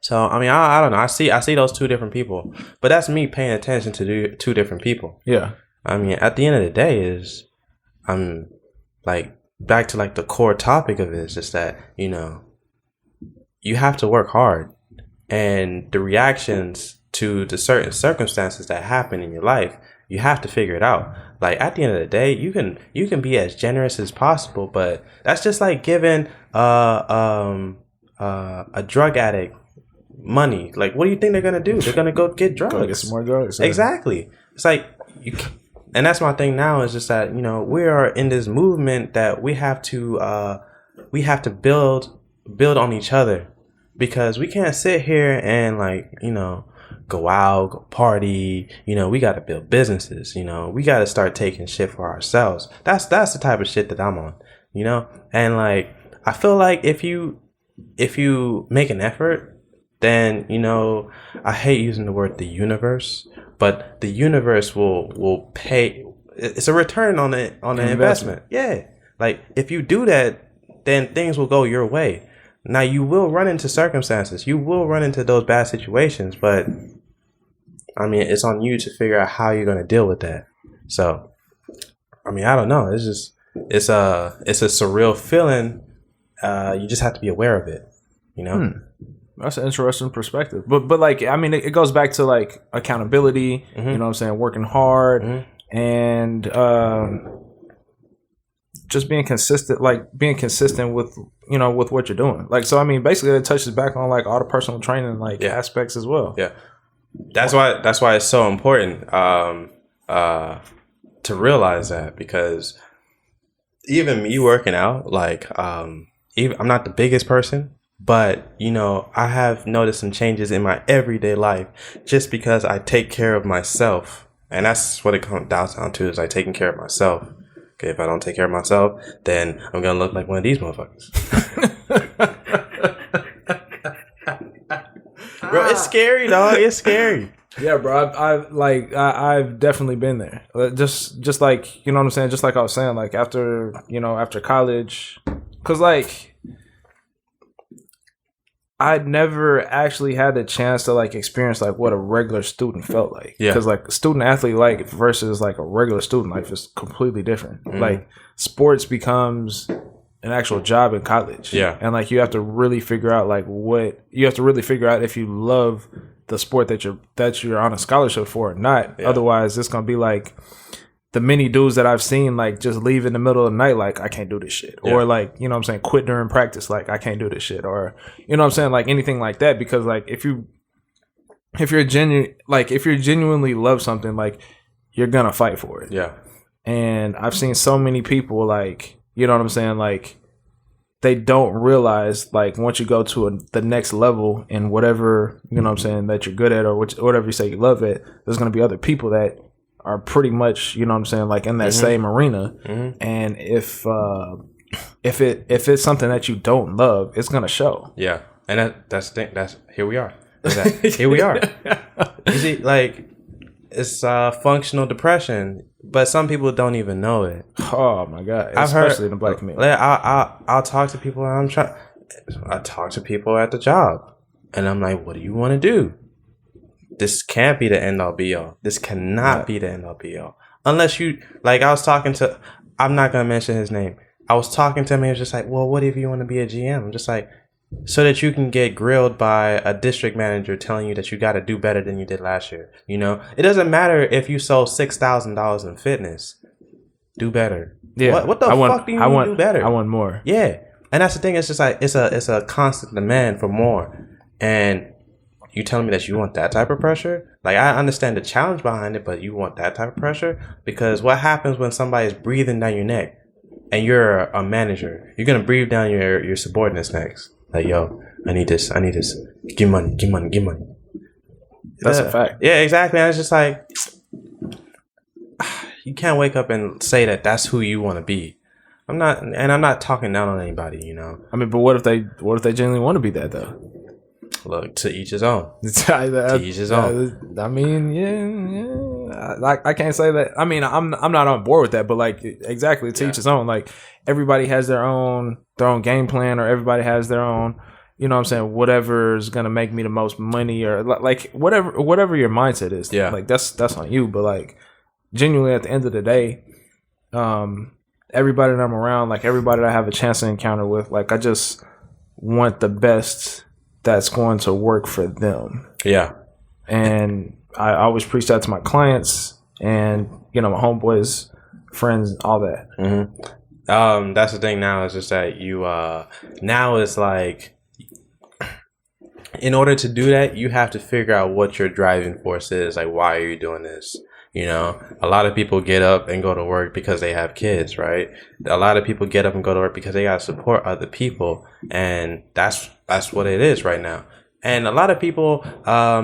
So I mean, I don't know. I see those two different people, but that's me paying attention to two different people. Yeah. I mean, at the end of the day, I'm like back to like the core topic of it is just that, you know, you have to work hard, and the reactions to the certain circumstances that happen in your life, you have to figure it out. Like at the end of the day, you can be as generous as possible, but that's just like giving a drug addict money. Like, what do you think they're gonna do? They're gonna go get drugs. Go get some more drugs. Yeah. Exactly. It's like and that's my thing now, is just that, you know, we are in this movement that we have to build on each other, because we can't sit here and, like, you know, go out, go party. You know, we got to build businesses. You know, we got to start taking shit for ourselves. That's the type of shit that I'm on, you know? And like, I feel like if you make an effort, then, you know, I hate using the word the universe, but the universe will pay. It's a return on the investment. Yeah. Like if you do that, then things will go your way. Now you will run into circumstances. You will run into those bad situations, but I mean, it's on you to figure out how you're going to deal with that. So, I mean, I don't know. It's just, it's a surreal feeling. You just have to be aware of it, you know? That's an interesting perspective. But like, I mean, it goes back to like accountability, you know what I'm saying? Working hard and, just being consistent with, you know, with what you're doing. Like, so, I mean, basically it touches back on like all the personal training, like aspects as well. Yeah. That's why it's so important, to realize that, because even me working out, like, I'm not the biggest person, but, you know, I have noticed some changes in my everyday life just because I take care of myself. And that's what it comes down to, is like taking care of myself. Okay, if I don't take care of myself, then I'm going to look like one of these motherfuckers. Bro, it's scary, dog. It's scary. Yeah, bro. I've definitely been there. Just like, you know what I'm saying? Just like I was saying, like after college, cause like I'd never actually had the chance to like experience like what a regular student felt like. Yeah. Because like student athlete life versus like a regular student life is completely different. Like sports becomes an actual job in college. Yeah. And like you have to really figure out like what you have to really figure out if you love the sport that you're on a scholarship for or not. Yeah. Otherwise it's gonna be like the many dudes that I've seen like just leave in the middle of the night like I can't do this shit. Yeah. Or like, you know what I'm saying, quit during practice like I can't do this shit. Or you know what I'm saying, like anything like that. Because like if you're genuinely love something, like you're gonna fight for it. Yeah. And I've seen so many people like, you know what I'm saying, like they don't realize like once you go to the next level in whatever, you know what I'm saying, that you're good at or whatever you say you love it, there's gonna be other people that are pretty much, you know what I'm saying, like in that same arena. And if it's something that you don't love, it's gonna show. Yeah. And that's the thing. That's here we are. Here we are. You see, like it's functional depression, but some people don't even know it. Oh my god! I've heard Especially in the black community. I'll talk to people. I talk to people at the job, and I'm like, "What do you want to do?" This can't be the end all be all. This cannot be the end all be all. Unless you like, I was talking to. I'm not gonna mention his name. I was talking to him. He was just like, "Well, what if you want to be a GM?" I'm just like, so that you can get grilled by a district manager telling you that you got to do better than you did last year. You know, it doesn't matter if you sold $6,000 in fitness. Do better. Yeah. What the fuck do you mean do better? I want more. Yeah, and that's the thing. It's just like it's a constant demand for more. And you telling me that you want that type of pressure? Like I understand the challenge behind it, but you want that type of pressure? Because what happens when somebody's breathing down your neck and you're a manager? You're gonna breathe down your subordinates next. Like, yo, I need this. Give money. That's a fact. Yeah, exactly. And it's just like, you can't wake up and say that that's who you want to be. I'm not talking down on anybody, you know. I mean, but what if they genuinely want to be that though? Look, to each his own. To each his own. I mean, yeah. I can't say that. I mean, I'm not on board with that, but like exactly to each his own. Like everybody has their own game plan, or everybody has their own, you know what I'm saying, whatever's gonna make me the most money, or like whatever your mindset is. Yeah. Like that's on you. But like genuinely at the end of the day, everybody that I'm around, like everybody that I have a chance to encounter with, like I just want the best that's going to work for them. Yeah. And I always preach that to my clients and, you know, my homeboys, friends, all that. Mm-hmm. That's the thing now, is just that you, now it's like, in order to do that, you have to figure out what your driving force is. Like, why are you doing this? You know, a lot of people get up and go to work because they have kids, right? A lot of people get up and go to work because they got to support other people. And that's what it is right now. And a lot of people,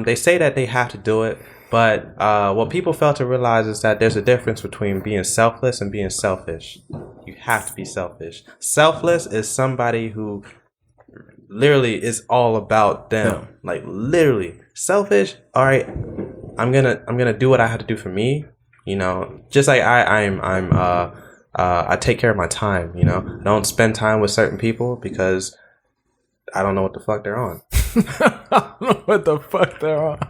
they say that they have to do it. But what people fail to realize is that there's a difference between being selfless and being selfish. You have to be selfish. Selfless is somebody who literally is all about them. Like literally. Selfish, all right, I'm gonna do what I have to do for me, you know. Just like I take care of my time, you know. I don't spend time with certain people because I don't know what the fuck they're on. I don't know what the fuck they're on.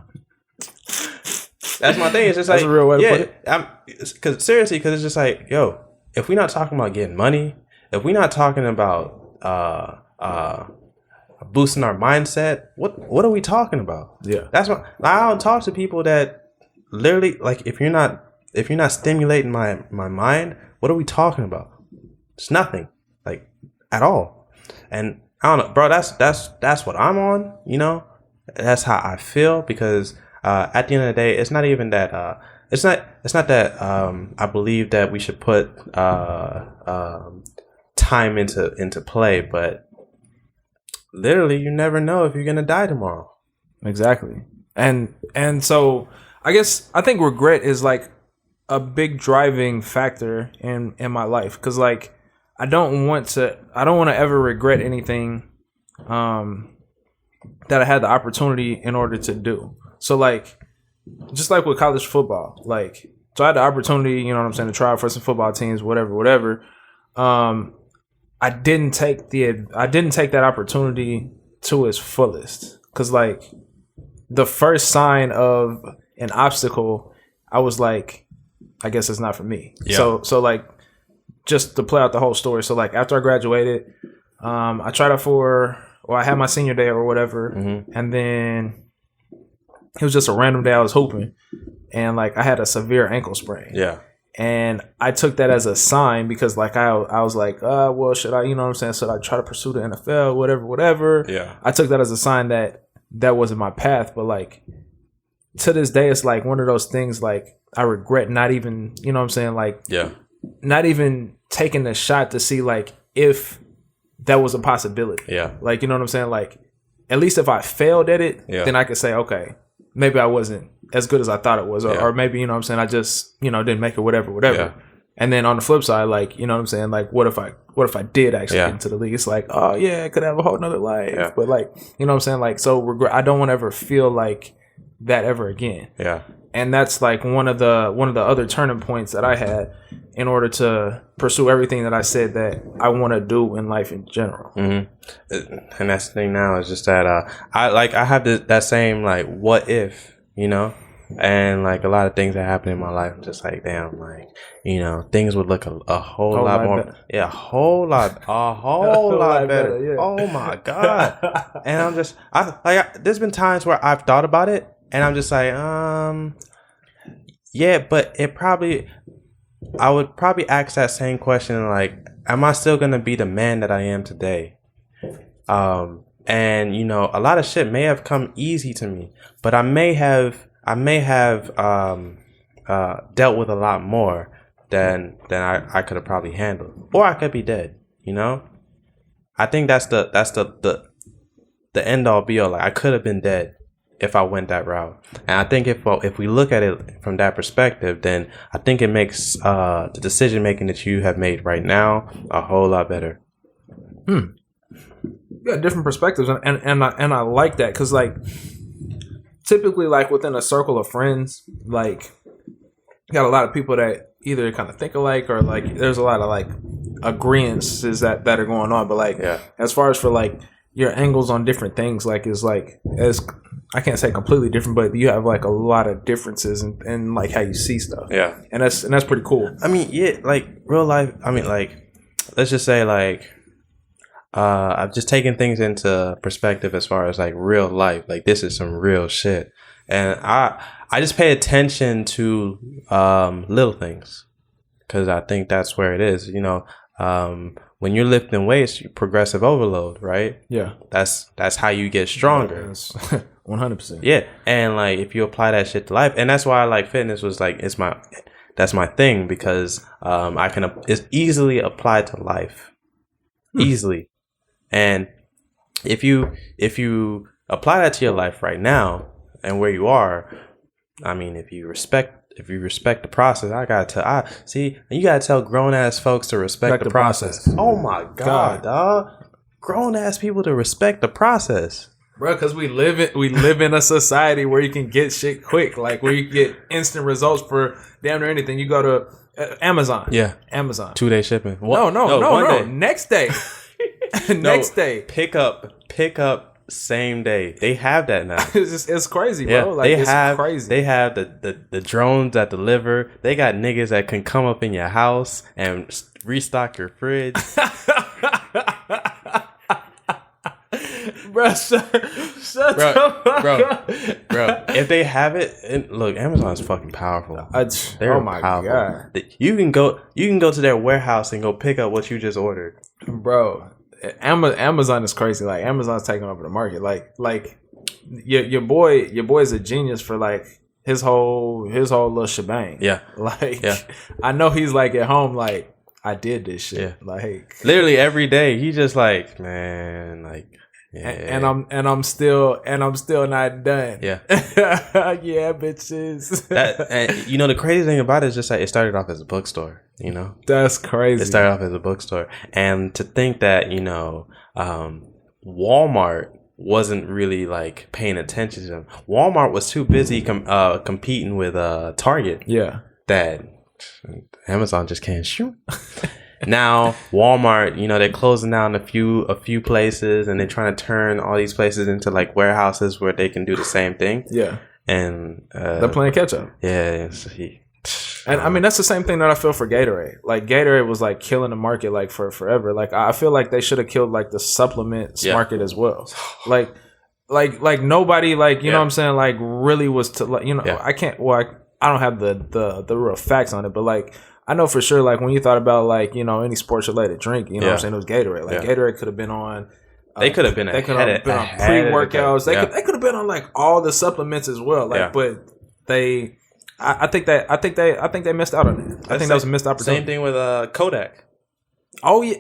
That's my thing. It's just That's like, a real way to put it. Because it's just like, yo, if we're not talking about getting money, if we're not talking about boosting our mindset, what are we talking about? Yeah, that's what I don't talk to people that literally, like, if you're not stimulating my mind, what are we talking about? It's nothing, like, at all. And I don't know, bro, that's what I'm on, you know. That's how I feel, because at the end of the day, it's not even that it's not that I believe that we should put time into play, but literally, you never know if you're gonna die tomorrow. Exactly. And so I think regret is like a big driving factor in my life, because like I don't want to ever regret anything that I had the opportunity in order to do. So like, just like with college football, like, so I had the opportunity, you know what I'm saying, to try out for some football teams, whatever. I didn't take that opportunity to its fullest. Because, like, the first sign of an obstacle, I was like, I guess it's not for me. Yeah. So like, just to play out the whole story. So, like, after I graduated, I tried out I had my senior day or whatever. Mm-hmm. And then it was just a random day I was hooping. And, like, I had a severe ankle sprain. Yeah. And I took that as a sign because, like, I was like, well, should I, you know what I'm saying? Should I try to pursue the NFL, whatever? Yeah. I took that as a sign that wasn't my path. But, like, to this day, it's like one of those things, like, I regret not even, you know what I'm saying? Like, Yeah. not even taking the shot to see, like, if that was a possibility. Yeah. Like, you know what I'm saying? Like, at least if I failed at it, Yeah. then I could say, okay, maybe I wasn't as good as I thought it was, or maybe, you know what I'm saying, I just, you know, didn't make it, whatever. Yeah. And then on the flip side, like, you know what I'm saying, like, what if I did actually get into the league? It's like, oh yeah, I could have a whole nother life. Yeah. But, like, you know what I'm saying, like, so I don't want to ever feel like that ever again. Yeah. And that's like one of the other turning points that I had in order to pursue everything that I said that I want to do in life in general. Mm-hmm. And that's the thing now is just that I have that same, like, what if, you know, and, like, a lot of things that happen in my life, I'm just like, damn, like, you know, things would look a whole lot more better. Yeah, a whole lot better. Yeah. Oh my God. And I'm just there's been times where I've thought about it and I'm just like, yeah, but I would probably ask that same question, like, am I still gonna be the man that I am today? And, you know, a lot of shit may have come easy to me, but I may have dealt with a lot more than I could have probably handled, or I could be dead. You know, I think that's the end all be all. Like, I could have been dead if I went that route, and I think if we look at it from that perspective, then I think it makes the decision making that you have made right now a whole lot better. Yeah, different perspectives, and I like that because, like, typically, like, within a circle of friends, like, you got a lot of people that either kind of think alike or, like, there's a lot of, like, agreements that are going on. But, like, as far as for, like, your angles on different things, like, is like, as I can't say completely different, but you have, like, a lot of differences in like how you see stuff. Yeah, and that's pretty cool. I mean, yeah, like, real life. I mean, like, let's just say, like, I've just taken things into perspective as far as, like, real life. Like, this is some real shit, and I just pay attention to little things because I think that's where it is. You know, when you're lifting weights, progressive overload, right? Yeah, that's how you get stronger. 100%. Yeah, and, like, if you apply that shit to life, and that's why I like fitness was like that's my thing because it's easily applied to life, easily. And if you apply that to your life right now and where you are, I mean, if you respect the process, you gotta tell grown ass folks to respect the process. Oh my God, dog, grown ass people to respect the process, bro. Because we live in a society where you can get shit quick, like where you can get instant results for damn near anything. You go to Amazon, Amazon 2-day shipping. No, next day. Next day, pick up same day. They have that now. It's crazy, bro. Yeah, like, crazy. They have the drones that deliver. They got niggas that can come up in your house and restock your fridge. Bro, shut up. Bro. If they have it, look, Amazon's fucking powerful. Oh my God. You can go to their warehouse and go pick up what you just ordered, bro. Amazon is crazy. Like, Amazon's taking over the market. Like your boy is a genius for, like, his whole little shebang. Yeah. Like, I know he's, like, at home, like, I did this shit. Yeah. Like, literally every day he just, like, man, like, yeah. And I'm still not done. Yeah. Yeah, bitches. And you know, the crazy thing about it is just like it started off as a bookstore, you know? That's crazy. It started off as a bookstore. And to think that, you know, Walmart wasn't really, like, paying attention to them. Walmart was too busy competing with Target. Yeah. That Amazon just can't shoot. Now Walmart, they're closing down a few places, and they're trying to turn all these places into like warehouses where they can do the same thing. Yeah, and they're playing catch up. Yeah, and I mean that's the same thing that I feel for Gatorade. Like Gatorade was like killing the market like for forever. Like I feel like they should have killed like the supplements market as well. Like nobody like you know what I'm saying like really was to like I can't I don't have the real facts on it, but like I know for sure like when you thought about like any sports related drink, you know what I'm saying, it was Gatorade. Like Gatorade could have been on. They could have been. They could have been on pre-workouts. They could have been on like all the supplements as well. Like, but they. I think they missed out on it. I think that was a missed opportunity. Same thing with Kodak. Oh yeah,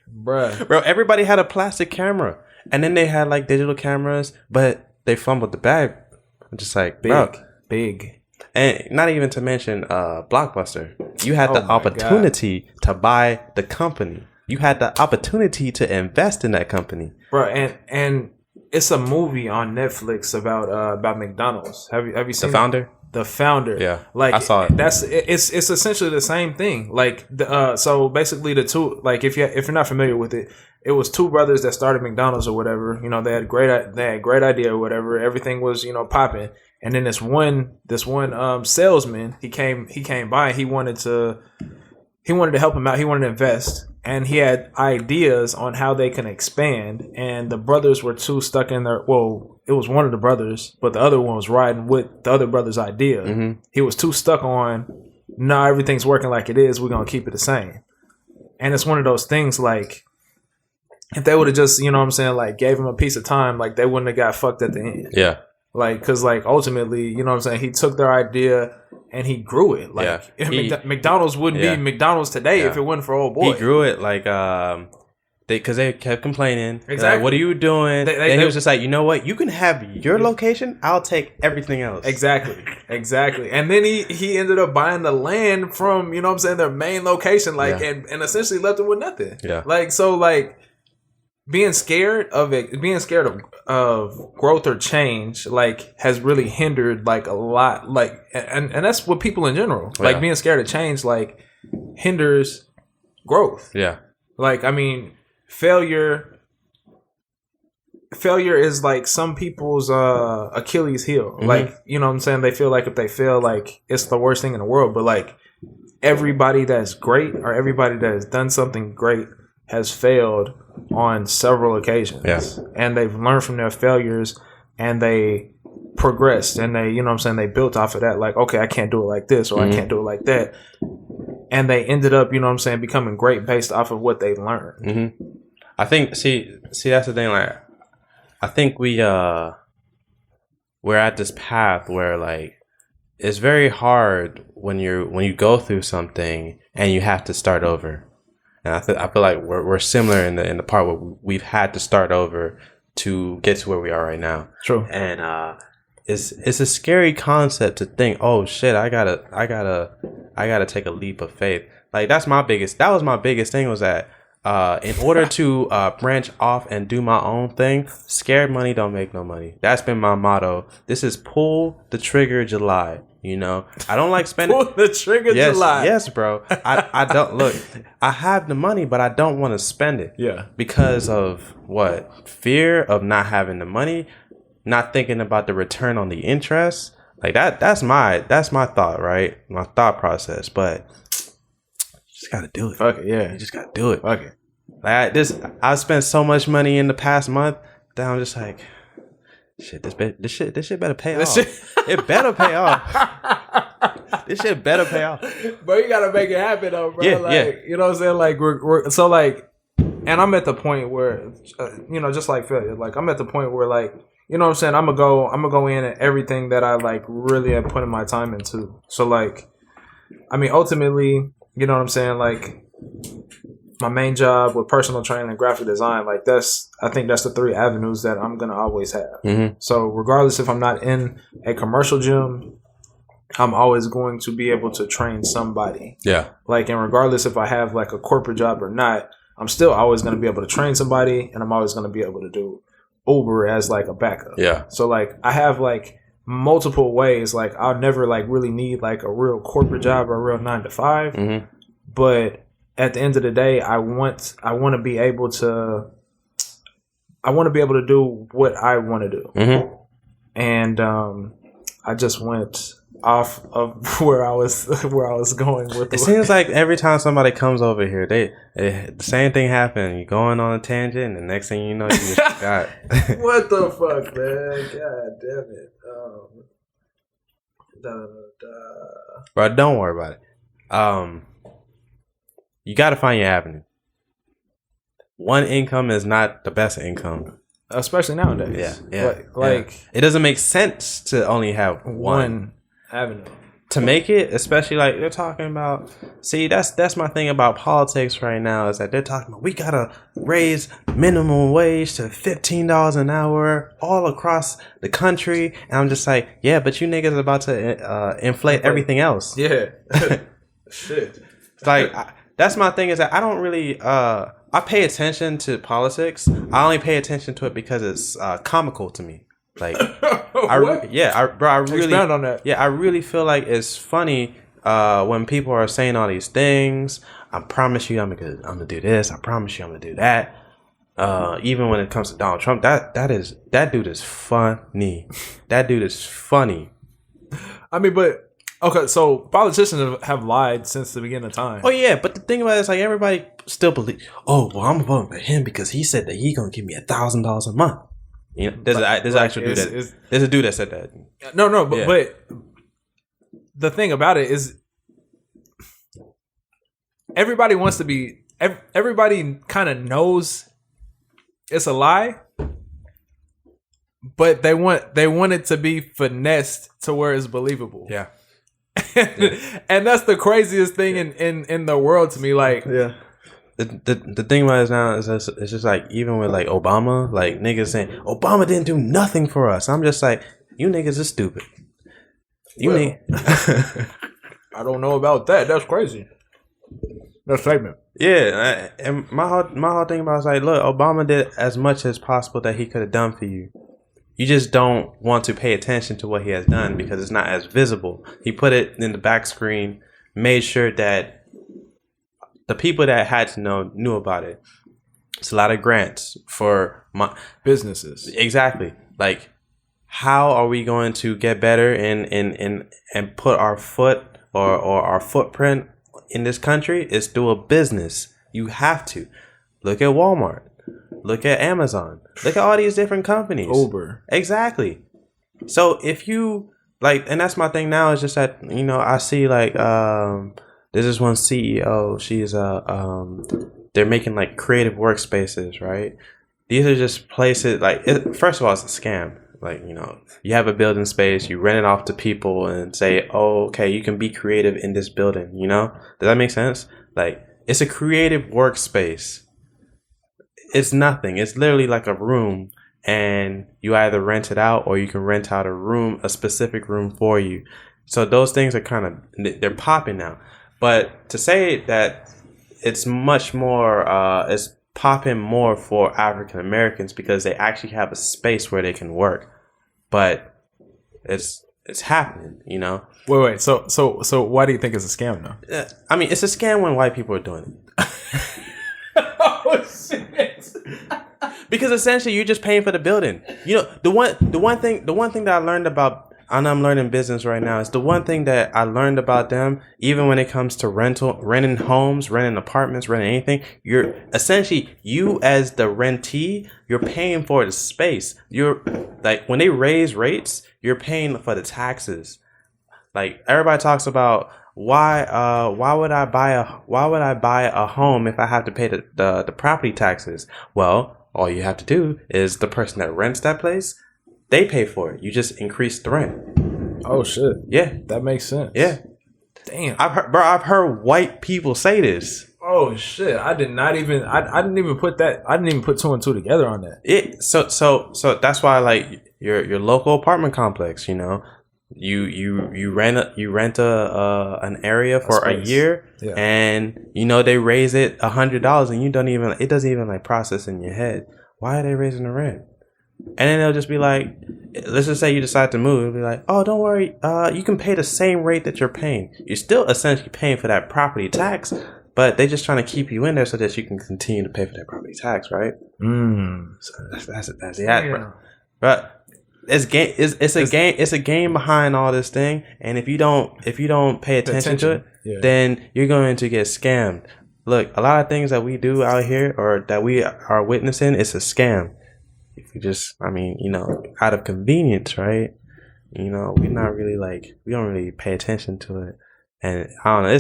bro. Everybody had a plastic camera, and then they had like digital cameras, but they fumbled the bag. I'm just like big, and not even to mention Blockbuster. You had the opportunity to buy the company. You had the opportunity to invest in that company, bro. And it's a movie on Netflix about McDonald's. Have you seen The Founder? The Founder. Yeah, like I saw it. It's essentially the same thing. Like so basically the two, like if you're not familiar with it, it was two brothers that started McDonald's or whatever. They had great idea or whatever. Everything was popping. And then this one salesman, he came by. He wanted to help him out. He wanted to invest. And he had ideas on how they can expand. And the brothers were too stuck in their... Well, it was one of the brothers, but the other one was riding with the other brother's idea. Mm-hmm. He was too stuck on, no, everything's working like it is. We're going to keep it the same. And it's one of those things like, if they would have just, like gave him a piece of time, like they wouldn't have got fucked at the end. Yeah. Like, because like ultimately, he took their idea and he grew it. Like McDonald's wouldn't be McDonald's today if it wasn't for old boy. He grew it like because they kept complaining. Exactly. Like, what are you doing? Then he was just like, you know what? You can have your location. I'll take everything else. Exactly. And then he ended up buying the land from their main location, like and essentially left them with nothing. Yeah. Like so like. Being scared of growth or change, like, has really hindered like a lot, like, and that's what people in general, like, being scared of change, like, hinders growth. Yeah. Like, I mean, failure is like some people's Achilles heel. Mm-hmm. Like, you know what I'm saying? They feel like if they fail, like, it's the worst thing in the world. But like, everybody that's great or everybody that has done something great has failed on several occasions. Yes. And they've learned from their failures and they progressed and they, they built off of that. Like, okay, I can't do it like this or I can't do it like that. And they ended up, becoming great based off of what they learned. Mm-hmm. I think, see, that's the thing. Like, I think we're at this path where like, it's very hard when you go through something and you have to start over. And I feel like we're similar in the part where we've had to start over to get to where we are right now. True. And it's a scary concept to think, oh shit, I gotta take a leap of faith. Like that was my biggest thing was that in order to branch off and do my own thing, scared money don't make no money. That's been my motto. This is pull the trigger July. I don't like spending. Pull the trigger July. Yes, bro. I don't look. I have the money, but I don't want to spend it. Yeah. Because of what? Fear of not having the money, not thinking about the return on the interest. Like that's my thought, right? My thought process. But you just gotta do it. Fuck it, yeah. You just gotta do it. Fuck it. Like I spent so much money in the past month that I'm just like, shit, this shit better pay off. It better pay off. This shit better pay off. But you gotta make it happen though, bro. Yeah, like, you know what I'm saying? Like we're so like, and I'm at the point where, just like failure. Like I'm at the point where like, you know what I'm saying? I'm gonna go in at everything that I like really am putting my time into. So like, I mean, ultimately, you know what I'm saying? Like, my main job with personal training and graphic design, like I think that's the three avenues that I'm going to always have. Mm-hmm. So regardless if I'm not in a commercial gym, I'm always going to be able to train somebody. Yeah. Like, and regardless if I have like a corporate job or not, I'm still always going to be able to train somebody and I'm always going to be able to do Uber as like a backup. Yeah. So like I have like multiple ways. Like I'll never like really need like a real corporate job or a real 9 to 5. Mm-hmm. but at the end of the day, I want to be able to do what I want to do. Mm-hmm. And I just went off of where I was going with it. Seems like every time somebody comes over here, the same thing happened. You're going on a tangent, and the next thing you know, you just got what the fuck, man? God damn it! Bro, don't worry about it. You got to find your avenue. One income is not the best income, especially nowadays. Yeah. Like it doesn't make sense to only have one avenue to make it, especially like they're talking about. See, that's my thing about politics right now, is that they're talking about we gotta raise minimum wage to $15 an hour all across the country, and I'm just like, yeah, but you niggas are about to inflate everything else. Yeah. Shit. Like that's my thing, is that I don't really I pay attention to politics. I only pay attention to it because it's comical to me. Like, I really expound on that. Yeah, I really feel like it's funny when people are saying all these things. I promise you, I'm gonna do this. I promise you, I'm gonna do that. Even when it comes to Donald Trump, that dude is funny. That dude is funny. I mean, but okay, so politicians have lied since the beginning of time. Oh yeah, but the thing about it is like everybody still believes. Oh well, I'm voting for him because he said that he's gonna give me $1,000 a month. You know, there's an actual dude there's a dude that said that. No, but the thing about it is, everybody wants to be. Everybody kind of knows it's a lie, but they want it to be finessed to where it's believable. Yeah. And that's the craziest thing in the world to me. Like, yeah. The thing about it now is it's just like, even with like Obama, like niggas saying Obama didn't do nothing for us. I'm just like, you niggas are stupid. I don't know about that. That's crazy. That statement. Yeah, and my whole thing about it is like, look, Obama did as much as possible that he could have done for you. You just don't want to pay attention to what he has done because it's not as visible. He put it in the back screen, made sure that the people that had to know knew about it. It's a lot of grants for businesses. Exactly. Like, how are we going to get better and put our foot or our footprint in this country? Is through a business. You have to. Look at Walmart. Look at Amazon. Look at all these different companies. Uber. Exactly. So if you like, and that's my thing now, is just that, you know, I see like there's this one CEO. She's they're making like creative workspaces, right? These are just places like first of all, it's a scam. Like, you know, you have a building space, you rent it off to people and say, oh, okay, you can be creative in this building. You know, does that make sense? Like, it's a creative workspace. It's nothing. It's literally like a room, and you either rent it out or you can rent out a specific room for you. So those things are they're popping now. But to say that it's much more, it's popping more for African Americans because they actually have a space where they can work. But it's happening, you know. Wait. So why do you think it's a scam though? I mean, it's a scam when white people are doing it. Oh shit! Because essentially, you're just paying for the building. You know, the one thing that I learned about. And I'm learning business right now. It's the one thing that I learned about them, even when it comes to renting homes, renting apartments, renting anything. You're essentially, you as the rentee, you're paying for the space. You're like, when they raise rates, you're paying for the taxes. Like, everybody talks about why would I buy a home if I have to pay the property taxes? Well, all you have to do is the person that rents that place, they pay for it. You just increase the rent. Oh shit! Yeah, that makes sense. Yeah, damn. I've heard white people say this. Oh shit! I didn't even put two and two together on that. So that's why, like, your local apartment complex, you know, you rent an area for a year, yeah. And you know they raise it $100, and it doesn't even like process in your head. Why are they raising the rent? And then they'll just be like, let's just say you decide to move. It'll be like, oh, don't worry. You can pay the same rate that you're paying. You're still essentially paying for that property tax, but they just trying to keep you in there so that you can continue to pay for that property tax, right? So that's the act, bro. But it's a game behind all this thing, and if you don't pay attention to it, then you're going to get scammed. Look, a lot of things that we do out here or that we are witnessing, it's a scam. If you just, out of convenience, right? We're not really we don't really pay attention to it, and I don't know.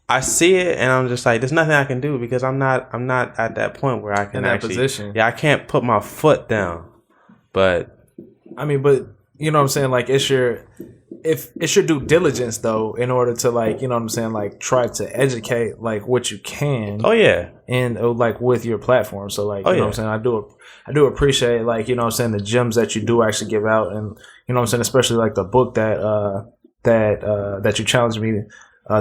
I see it, and I'm just like, there's nothing I can do because I'm not at that point where I can position. Yeah, I can't put my foot down, but. But you know what I'm saying? It's your due diligence though, in order to try to educate what you can. Oh yeah. And with your platform. So you know what I'm saying? I do appreciate the gems that you do actually give out, and you know what I'm saying, especially the book that you challenged me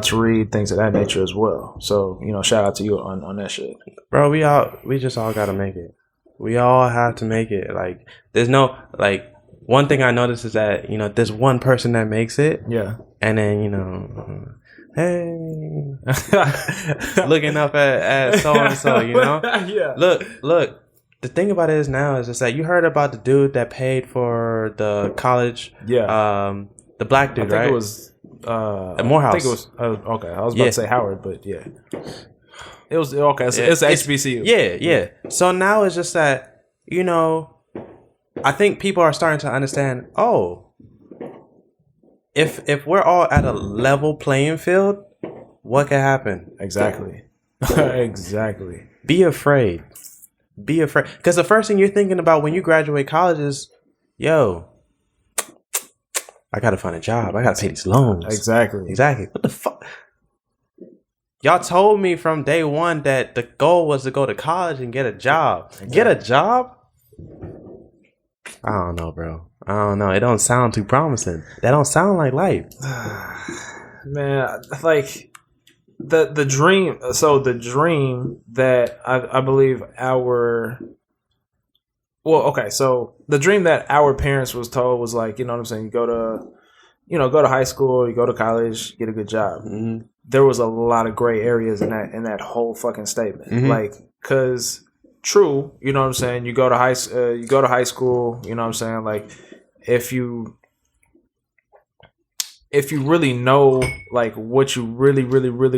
to read, things of that nature as well. So, shout out to you on that shit. Bro, we just all gotta make it. We all have to make it. There's no one thing I noticed is that, there's one person that makes it. Yeah. And then, hey, looking up at so-and-so, Yeah. Look, the thing about it is now is just that you heard about the dude that paid for the college. Yeah. The black dude, I think right? it was at Morehouse. I think it was, okay. I was about to say Howard, but yeah. It was, okay. So it's HBCU. Yeah. So now it's just that, I think people are starting to understand, if we're all at a level playing field, what can happen? Exactly. Exactly. Be afraid. Because the first thing you're thinking about when you graduate college is, I got to find a job. I got to pay these loans. Exactly. What the fuck? Y'all told me from day one that the goal was to go to college and get a job. Exactly. Get a job? I don't know, bro. I don't know. It don't sound too promising. That don't sound like life. Man, the dream. So the dream that I believe so the dream that our parents was told was you know what I'm saying, you go to high school, you go to college, get a good job. Mm-hmm. There was a lot of gray areas in that whole fucking statement. Mm-hmm. Cause true, you know what I'm saying, you go to high school, you know what I'm saying, if you really know what you really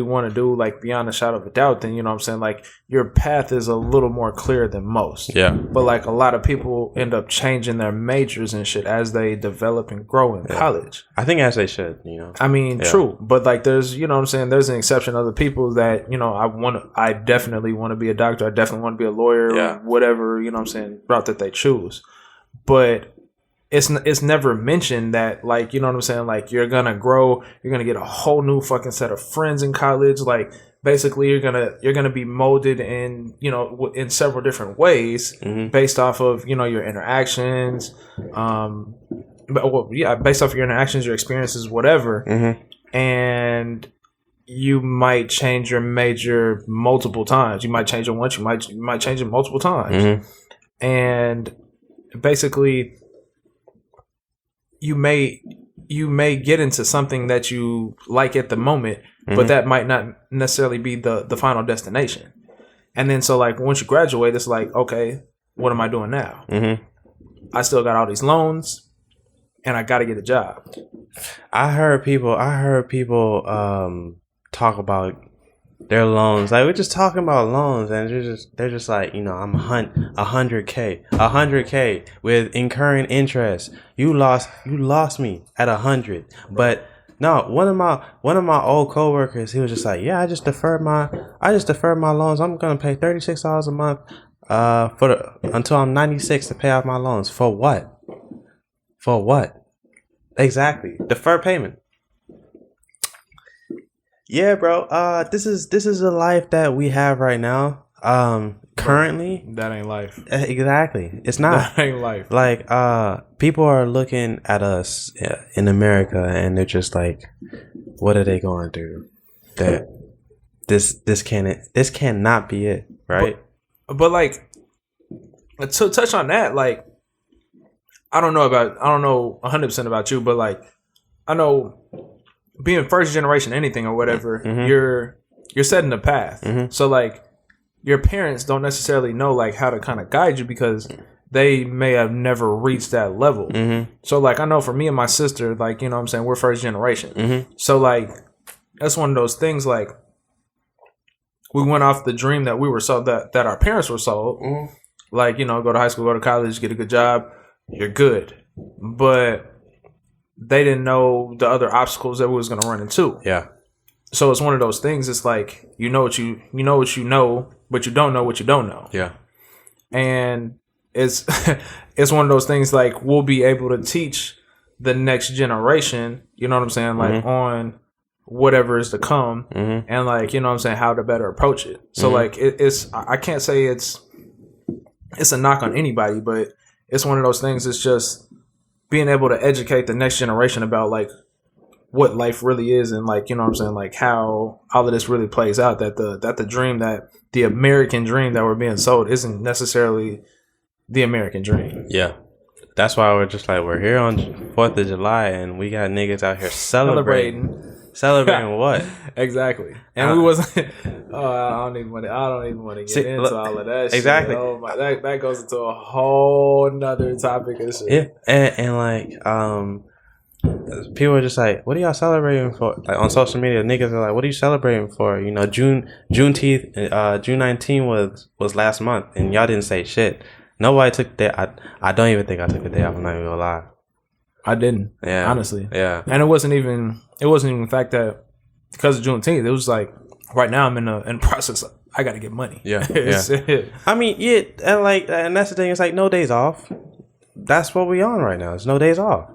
want to do, beyond a shadow of a doubt, then you know what I'm saying, your path is a little more clear than most. Yeah. But a lot of people end up changing their majors and shit as they develop and grow in college. I think as they should, True. But there's, you know what I'm saying, there's an exception of the people that, I definitely want to be a doctor, I definitely want to be a lawyer, whatever, you know what I'm saying, route that they choose. But it's never mentioned that you know what I'm saying, you're gonna grow, you're gonna get a whole new fucking set of friends in college, basically you're gonna be molded in in several different ways, based off of your interactions, based off of your interactions, your experiences, whatever, and you might change your major multiple times. You might change it once, you might change it multiple times, and basically you may get into something that you like at the moment, but that might not necessarily be the final destination. And then so once you graduate, it's okay, what am I doing now? I still got all these loans, and I got to get a job. I heard people talk about their loans. We're just talking about loans, and they're just I'm $100K with incurring interest. You lost me at 100. But no, one of my old coworkers, he was just I just deferred my loans. I'm gonna pay $36 a month until I'm 96 to pay off my loans. For what? Exactly. Deferred payment. Yeah, bro. This is a life that we have right now. Currently, that ain't life. Exactly, it's not. That ain't life. People are looking at us in America, and they're just what are they going through? That this cannot be it, right? But to touch on that, I don't know 100% about you, but I know, being first generation anything or whatever, you're setting the path. Mhm. So like your parents don't necessarily know like how to kind of guide you because they may have never reached that level. Mhm. So like I know for me and my sister, like, you know what I'm saying, we're first generation. Mhm. So like that's one of those things like we went off the dream that we were sold, that our parents were sold. Mhm. Like, you know, go to high school, go to college, get a good job, you're good. But they didn't know the other obstacles that we was gonna run into. Yeah. So it's one of those things. It's like you know what you know, but you don't know what you don't know. Yeah. And it's it's one of those things like we'll be able to teach the next generation, you know what I'm saying, like on whatever is to come, and like, you know what I'm saying, how to better approach it. So like it's I can't say it's a knock on anybody, but it's one of those things. It's just being able to educate the next generation about like what life really is, and like, you know what I'm saying, like how all of this really plays out, that the dream, that the American dream that we're being sold isn't necessarily the American dream. Yeah. That's why we're just like, we're here on 4th of July and we got niggas out here celebrating. Celebrating what? Exactly. And we wasn't I don't even want to get into all of that exactly. shit. Oh my, that goes into a whole nother topic of shit. Yeah. And like people are just like, what are y'all celebrating for? Like on social media, niggas are like, what are you celebrating for? You know, Juneteenth, June 19th was last month, and y'all didn't say shit. Nobody took that. I don't even think I took a day off. I'm not even gonna lie. I didn't. Yeah. Honestly. Yeah. And it wasn't even the fact that because of Juneteenth, it was like right now I'm in the process of, I got to get money. Yeah. Yeah. I mean, yeah, and that's the thing. It's like no days off. That's what we on right now. It's no days off.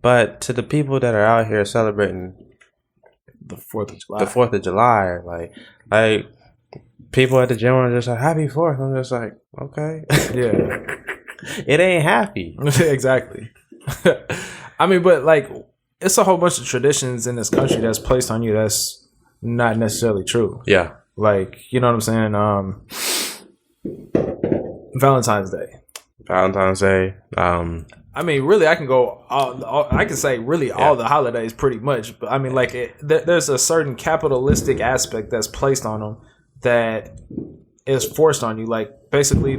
But to the people that are out here celebrating the 4th of July, the 4th of July, like people at the gym are just like, happy 4th. I'm just like, okay. Yeah. It ain't happy. Exactly. I mean, but like, it's a whole bunch of traditions in this country that's placed on you that's not necessarily true. Yeah. Like, you know what I'm saying? Valentine's Day. I mean, really, I can go. I can say really all the holidays pretty much. But I mean, like, there's a certain capitalistic aspect that's placed on them that is forced on you. Like, basically,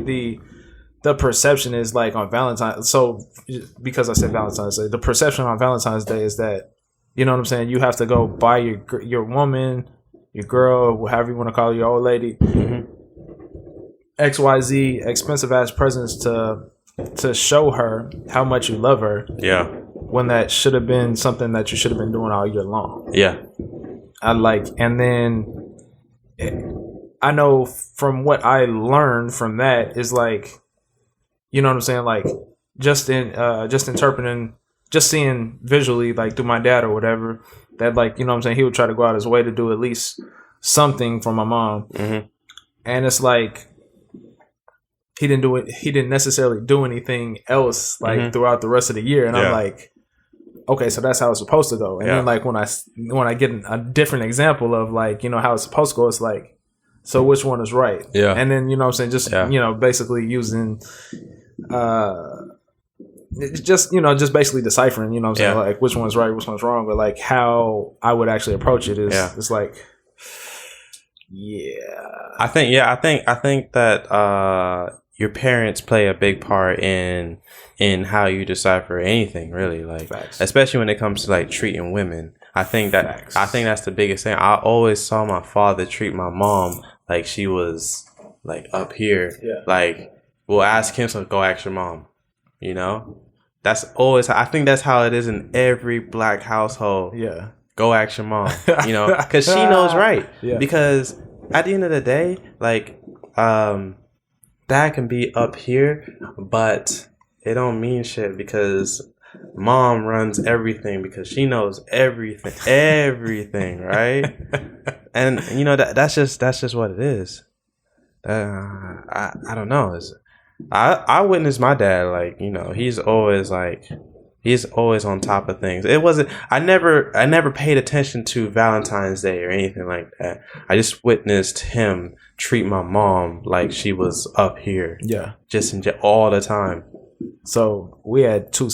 the perception is like on Valentine's. So, because I said Valentine's Day, the perception on Valentine's Day is that, you know what I'm saying, you have to go buy your woman, your girl, however you want to call it, your old lady, XYZ expensive ass presents to show her how much you love her. Yeah. When that should have been something that you should have been doing all year long. Yeah. And then I know from what I learned from that is like, you know what I'm saying? Like just interpreting, just seeing visually, like through my dad or whatever, that like, you know what I'm saying, he would try to go out his way to do at least something for my mom. Mm-hmm. And it's like, he didn't necessarily do anything else like throughout the rest of the year. And I'm like, okay, so that's how it's supposed to go. And then like when I get a different example of like, you know, how it's supposed to go, it's like, so which one is right? Yeah. And then, you know what I'm saying, just, you know, basically using, just basically deciphering, you know what I'm saying, like which one's right, which one's wrong, but like how I would actually approach it is, it's like, I think that, your parents play a big part in how you decipher anything, really. Like, especially when it comes to like treating women. I think that's the biggest thing. I always saw my father treat my mom like she was like up here. Yeah. Like, we'll ask him to go ask your mom. You know, that's always. I think that's how it is in every black household. Yeah. Go ask your mom. You know, because she knows right. Yeah. Because at the end of the day, like, dad can be up here, but it don't mean shit because mom runs everything because she knows everything, right? And you know that's just what it is. I don't know. I witnessed my dad, like, you know, he's always on top of things. I never paid attention to Valentine's Day or anything like that. I just witnessed him treat my mom like she was up here. Yeah. Just all the time. So we had two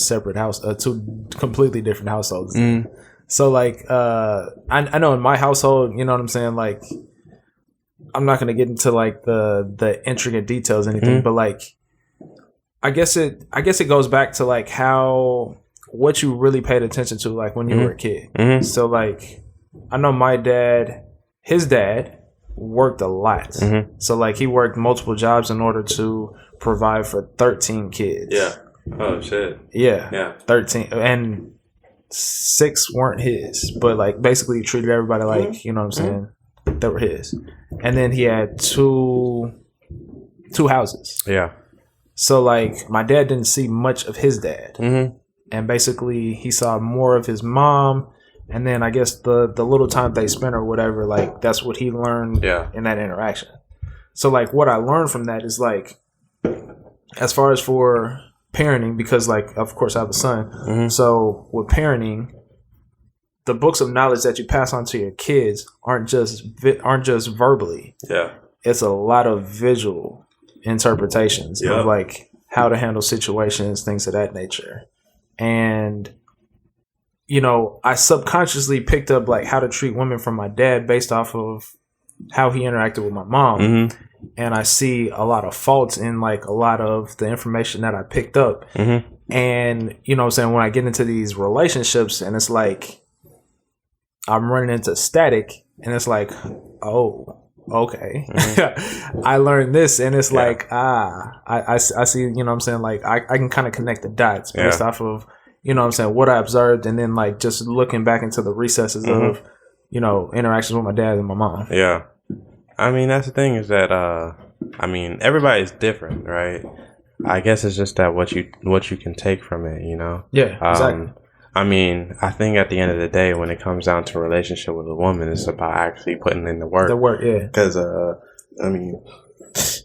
completely different households. So like, I know in my household, you know what I'm saying? Like I'm not gonna get into like the intricate details or anything, but like I guess it goes back to like what you really paid attention to like when you were a kid. So like I know my dad, his dad worked a lot. So like he worked multiple jobs in order to provide for 13 kids. Yeah. Oh shit. Yeah. 13, and 6 weren't his, but like basically he treated everybody like, you know what I'm saying, they were his. And then he had two houses. Yeah. So like my dad didn't see much of his dad. And basically he saw more of his mom, and then I guess the little time they spent or whatever, like that's what he learned in that interaction. So like what I learned from that is like, as far as for parenting, because like of course I have a son, so with parenting, the books of knowledge that you pass on to your kids aren't just verbally. Yeah, it's a lot of visual interpretations of like how to handle situations, things of that nature. And you know, I subconsciously picked up like how to treat women from my dad based off of how he interacted with my mom. And I see a lot of faults in like a lot of the information that I picked up. And you know what I'm saying, when I get into these relationships and it's like I'm running into static and it's like, oh, okay. I learned this and it's like, I see, you know what I'm saying, like I can kind of connect the dots based off of, you know what I'm saying, what I observed, and then like just looking back into the recesses of, you know, interactions with my dad and my mom. Yeah. I mean, that's the thing is that, I mean, everybody's different, right? I guess it's just that what you can take from it, you know? Yeah, exactly. I mean, I think at the end of the day, when it comes down to a relationship with a woman, it's about actually putting in the work. The work, yeah. Because, I mean,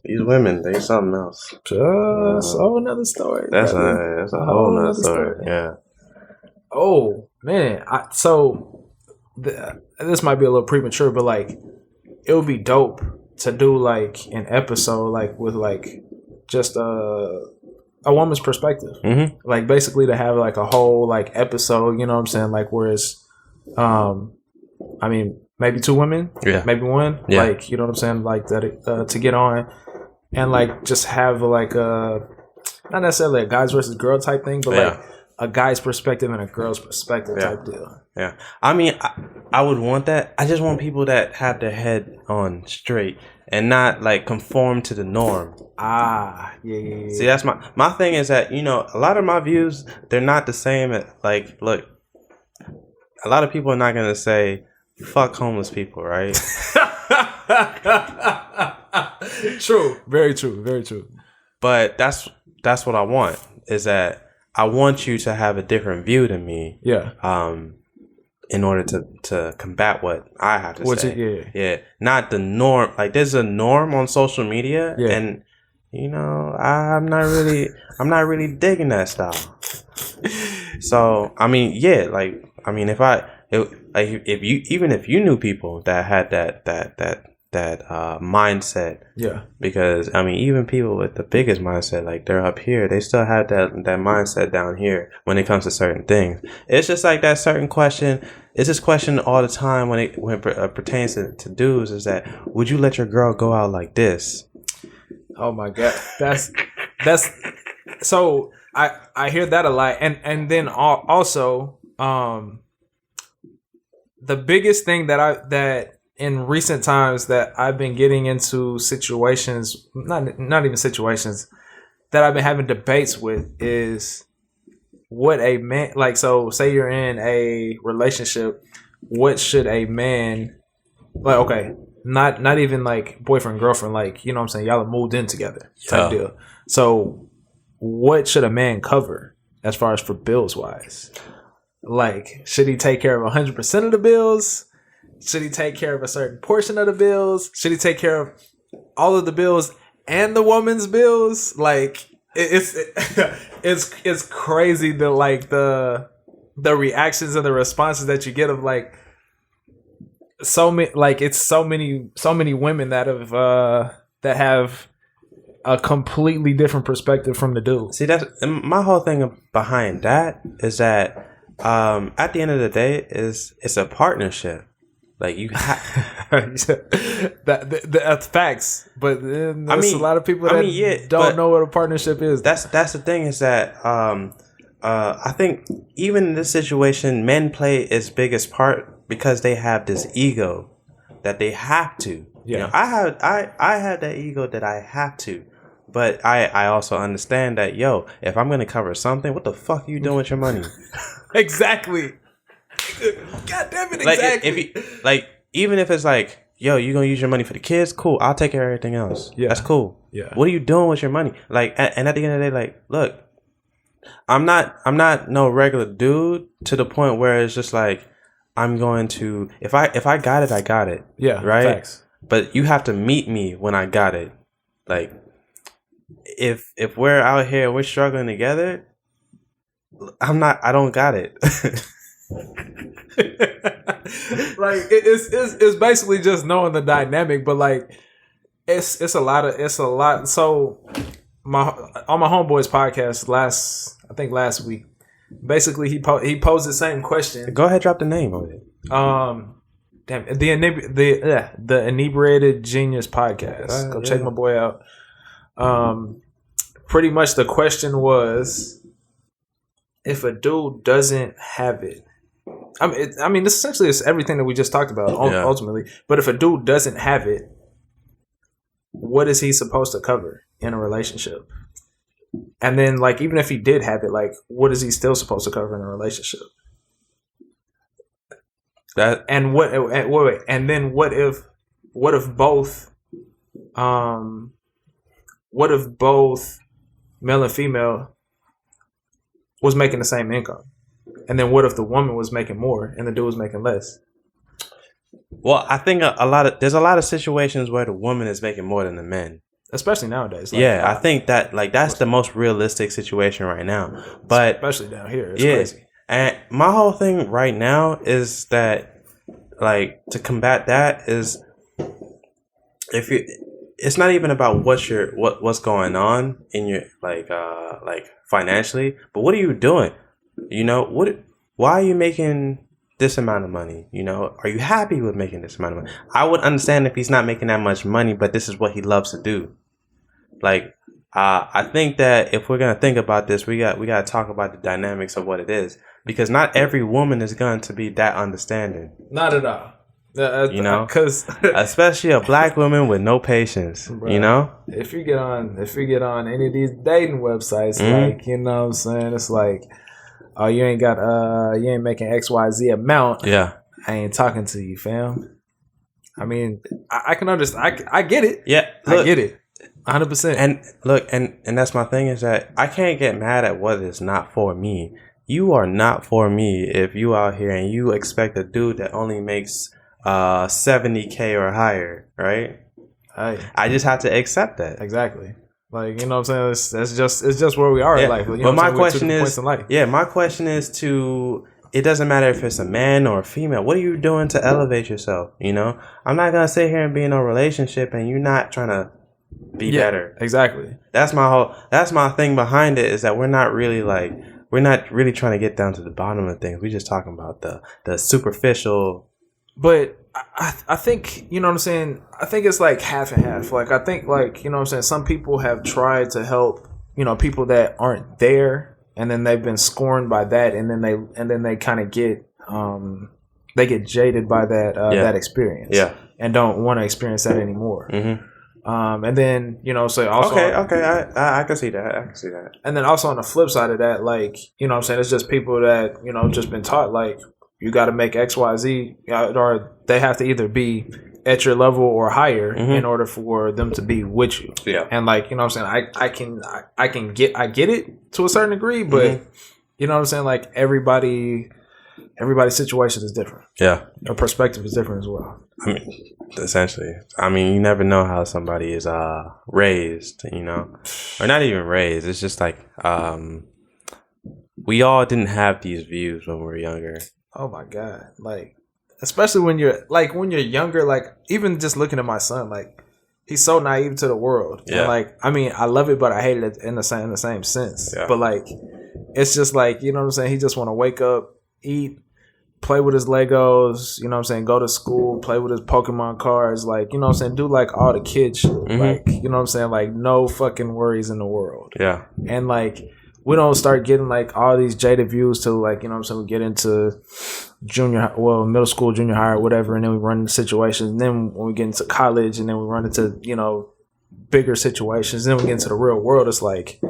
these women, they something else. That's a whole nother story. That's a whole nother story. Yeah. Oh, man. This might be a little premature, but like, it would be dope to do like an episode like with like just a woman's perspective. Like basically to have like a whole like episode, you know what I'm saying, like where it's I mean maybe 2 women, maybe 1, like, you know what I'm saying, like that to get on and like just have like a, not necessarily a guys versus girl type thing, but like a guy's perspective and a girl's perspective type deal. Yeah. I mean, I would want that. I just want people that have their head on straight and not like conform to the norm. Yeah. See, that's my thing is that, you know, a lot of my views, they're not the same. Like, look, a lot of people are not going to say, fuck homeless people, right? True. Very true. Very true. But that's what I want, is that I want you to have a different view than me. Yeah. In order to combat what I have to say. Yeah. Not the norm. Like there's a norm on social media, and you know, I'm not really digging that style. So I mean, if you knew people that had that mindset, because I mean, even people with the biggest mindset, like they're up here, they still have that mindset down here when it comes to certain things. It's just like that certain question. It's this question all the time when it pertains to dudes, is that, would you let your girl go out like this? Oh my God, that's so I hear that a lot, and then also the biggest thing that in recent times that I've been getting into situations, not even situations, that I've been having debates with is what a man, like, so say you're in a relationship, what should a man, like, okay, not even like boyfriend, girlfriend, like, you know what I'm saying, y'all have moved in together type deal. So what should a man cover as far as for bills wise? Like, should he take care of 100% of the bills? Should he take care of a certain portion of the bills? Should he take care of all of the bills and the woman's bills? Like, it's crazy the like the reactions and the responses that you get of like so many, like it's so many women that have a completely different perspective from the dude. See, that's my whole thing behind that is that at the end of the day it's a partnership. Like you have. That's facts, but then there's a lot of people that don't know what a partnership is. That's the thing is that I think even in this situation, men play its biggest part because they have this ego that they have to. Yeah. You know, I have that ego that I have to. But I also understand that, if I'm gonna cover something, what the fuck are you doing with your money? Exactly. God damn it! Exactly. Even if it's like, you gonna use your money for the kids, cool. I'll take care of everything else. Yeah, that's cool. Yeah. What are you doing with your money? Like, and at the end of the day, like, look, I'm not no regular dude to the point where it's just like I'm going to if I got it, I got it. Yeah. Right. Facts. But you have to meet me when I got it. Like, if we're out here and we're struggling together, I don't got it. Like it's basically just knowing the dynamic, but like it's a lot. So on my homeboy's podcast last week, basically he posed the same question. Go ahead, drop the name of it. The Inebriated Genius podcast. Go check my boy out. Pretty much the question was, if a dude doesn't have it, I mean, essentially it's everything that we just talked about ultimately. But if a dude doesn't have it, what is he supposed to cover in a relationship? And then, like, even if he did have it, like, what is he still supposed to cover in a relationship? And what then what if both male and female was making the same income? And then what if the woman was making more and the dude was making less? Well, I think there's a lot of situations where the woman is making more than the men, especially nowadays. Like, I think that that's the most realistic situation right now. But especially down here, it's crazy. And my whole thing right now is that, like, to combat that is, it's not even about what's going on in your like financially, but what are you doing? Why are you making this amount of money? Are you happy with making this amount of money? I would understand if he's not making that much money, but this is what he loves to do. Like, I think that if we're gonna think about this, we got to talk about the dynamics of what it is, because not every woman is going to be that understanding. Not at all. Because especially a black woman with no patience. Bro, if you get on any of these dating websites, like, what I'm saying, it's like, oh, you ain't making XYZ amount. Yeah, I ain't talking to you, fam. I mean, I can understand. I get it. Yeah, look, I get it. 100%. And look, and that's my thing, is that I can't get mad at what is not for me. You are not for me if you out here and you expect a dude that only makes $70K or higher, right? I just have to accept that. Exactly. Like, what I'm saying? It's just where we are in life. But my question is, my question is it doesn't matter if it's a man or a female. What are you doing to elevate yourself? I'm not gonna sit here and be in a relationship and you're not trying to be better. Exactly. That's my thing behind it, is that we're not really trying to get down to the bottom of things. We're just talking about the superficial. But I think, what I'm saying, I think it's like half and half. Like, I think, like, what I'm saying, some people have tried to help, people that aren't there, and then they've been scorned by that, and then they kind of get jaded by that experience. Yeah. And don't want to experience that anymore. Mm-hmm. And then, so also... Okay, I can see that. And then also on the flip side of that, like, what I'm saying, it's just people that, just been taught, like, you got to make XYZ, or they have to either be at your level or higher in order for them to be with you. Yeah. And, like, what I'm saying, I get it to a certain degree, but what I'm saying, like, everybody's situation is different. Yeah. Their perspective is different as well. I mean, essentially. I mean, you never know how somebody is raised, or not even raised. It's just like we all didn't have these views when we were younger. Oh my God. Like, especially when you're younger, like, even just looking at my son, like, he's so naive to the world. Yeah. And, like, I mean, I love it, but I hate it in the same sense. Yeah. But, like, it's just like, what I'm saying? He just want to wake up, eat, play with his Legos, you know what I'm saying, go to school, play with his Pokemon cards, like, you know what I'm saying, do like all the kid shit. Like, you know what I'm saying, like no fucking worries in the world. Yeah. And like we don't start getting like all these jaded views till like, you know what I'm saying, we get into middle school, junior high or whatever, and then we run into situations, and then when we get into college and then we run into, you know, bigger situations, then we get into the real world, it's like,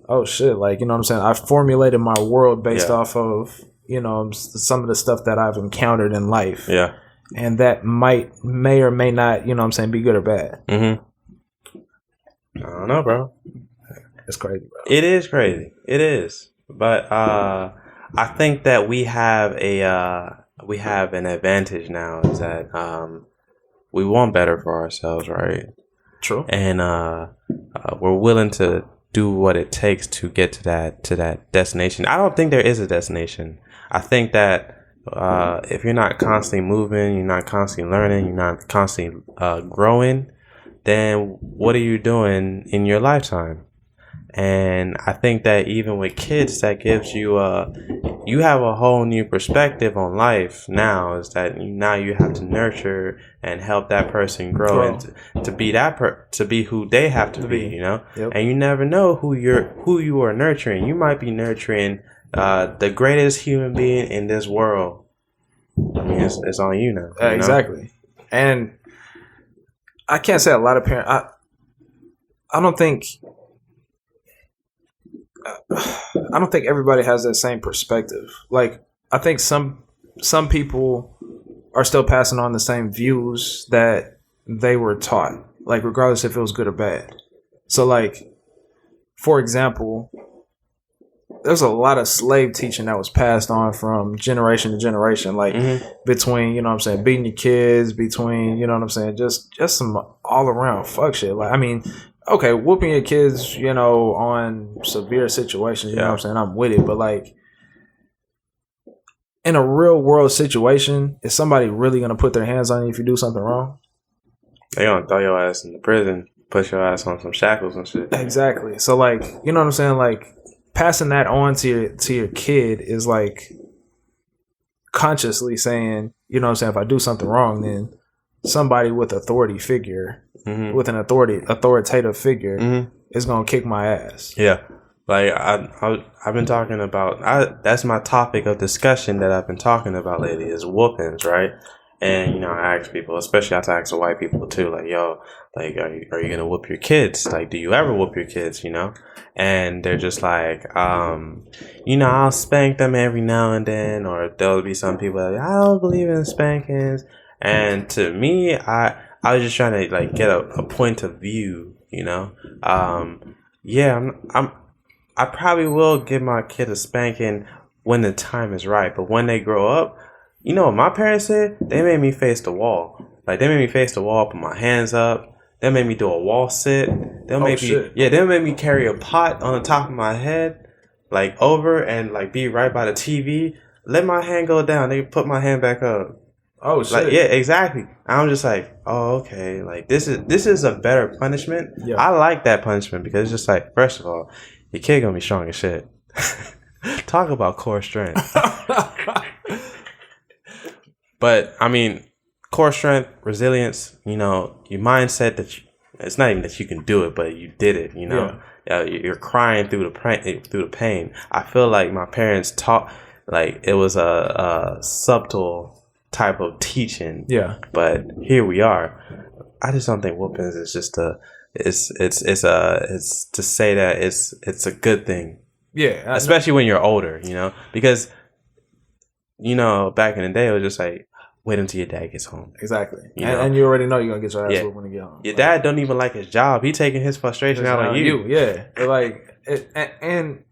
oh shit, like, you know what I'm saying, I formulated my world based off of, you know, some of the stuff that I've encountered in life. Yeah. And that may or may not, you know what I'm saying, be good or bad. Mm-hmm. I don't know, bro. It's crazy, bro. It is crazy. It is. But I think that we have an advantage now, is that we want better for ourselves, right? True. And we're willing to do what it takes to get to that destination. I don't think there is a destination. I think that if you're not constantly moving, you're not constantly learning, you're not constantly growing, then what are you doing in your lifetime? And I think that even with kids, that gives you you have a whole new perspective on life now, is that now you have to nurture and help that person grow and to be to be who they have to be, you know. Yep. And you never know who you are nurturing. You might be nurturing the greatest human being in this world. I mean, it's on you now. You exactly. And I can't say a lot of parents. I don't think everybody has that same perspective. Like, I think some people are still passing on the same views that they were taught, like regardless if it was good or bad. So, like, for example, there's a lot of slave teaching that was passed on from generation to generation, like between, you know what I'm saying, beating your kids, between, you know what I'm saying, just some all around fuck shit. Like, I mean, okay, whooping your kids, you know, on severe situations, you know what I'm saying, I'm with it. But like, in a real world situation, is somebody really going to put their hands on you if you do something wrong? They going to throw your ass in the prison, put your ass on some shackles and shit. Exactly. So like, you know what I'm saying? Like, passing that on to your kid is like consciously saying, you know what I'm saying, if I do something wrong, then somebody with authority figure, with an authoritative figure is gonna kick my ass. Yeah, like I've been talking about. That's my topic of discussion that I've been talking about lately, is whoopings, right? And, you know, I ask people, especially I ask the white people too, like, yo, like, are you gonna whoop your kids? Like, do you ever whoop your kids? You know? And they're just like, you know, I'll spank them every now and then, or there'll be some people that, I don't believe in spankings. And to me, I was just trying to like get a point of view, you know. Yeah, I probably will give my kid a spanking when the time is right, but when they grow up, you know what my parents said? They made me face the wall. Like, they made me face the wall, put my hands up. They made me do a wall sit. They'll make me carry a pot on the top of my head, like over, and like be right by the TV. Let my hand go down. They put my hand back up. Oh shit! Like, yeah, exactly. I'm just like, oh, okay. Like, this is a better punishment. Yeah. I like that punishment because it's just like, first of all, your kid gonna be strong as shit. Talk about core strength. But I mean, core strength, resilience. You know, your mindset that it's not even that you can do it, but you did it. You know, you're crying through the pain. I feel like my parents taught, like, it was a subtle type of teaching. Yeah. But here we are. I just don't think whoopings is just it's to say that it's a good thing. Yeah. Especially when you're older, you know, because, you know, back in the day it was just like, wait until your dad gets home. Exactly. And you already know you're going to get your ass whooped when you get home. Your dad don't even like his job. He taking his frustration out on you. Yeah. Like, and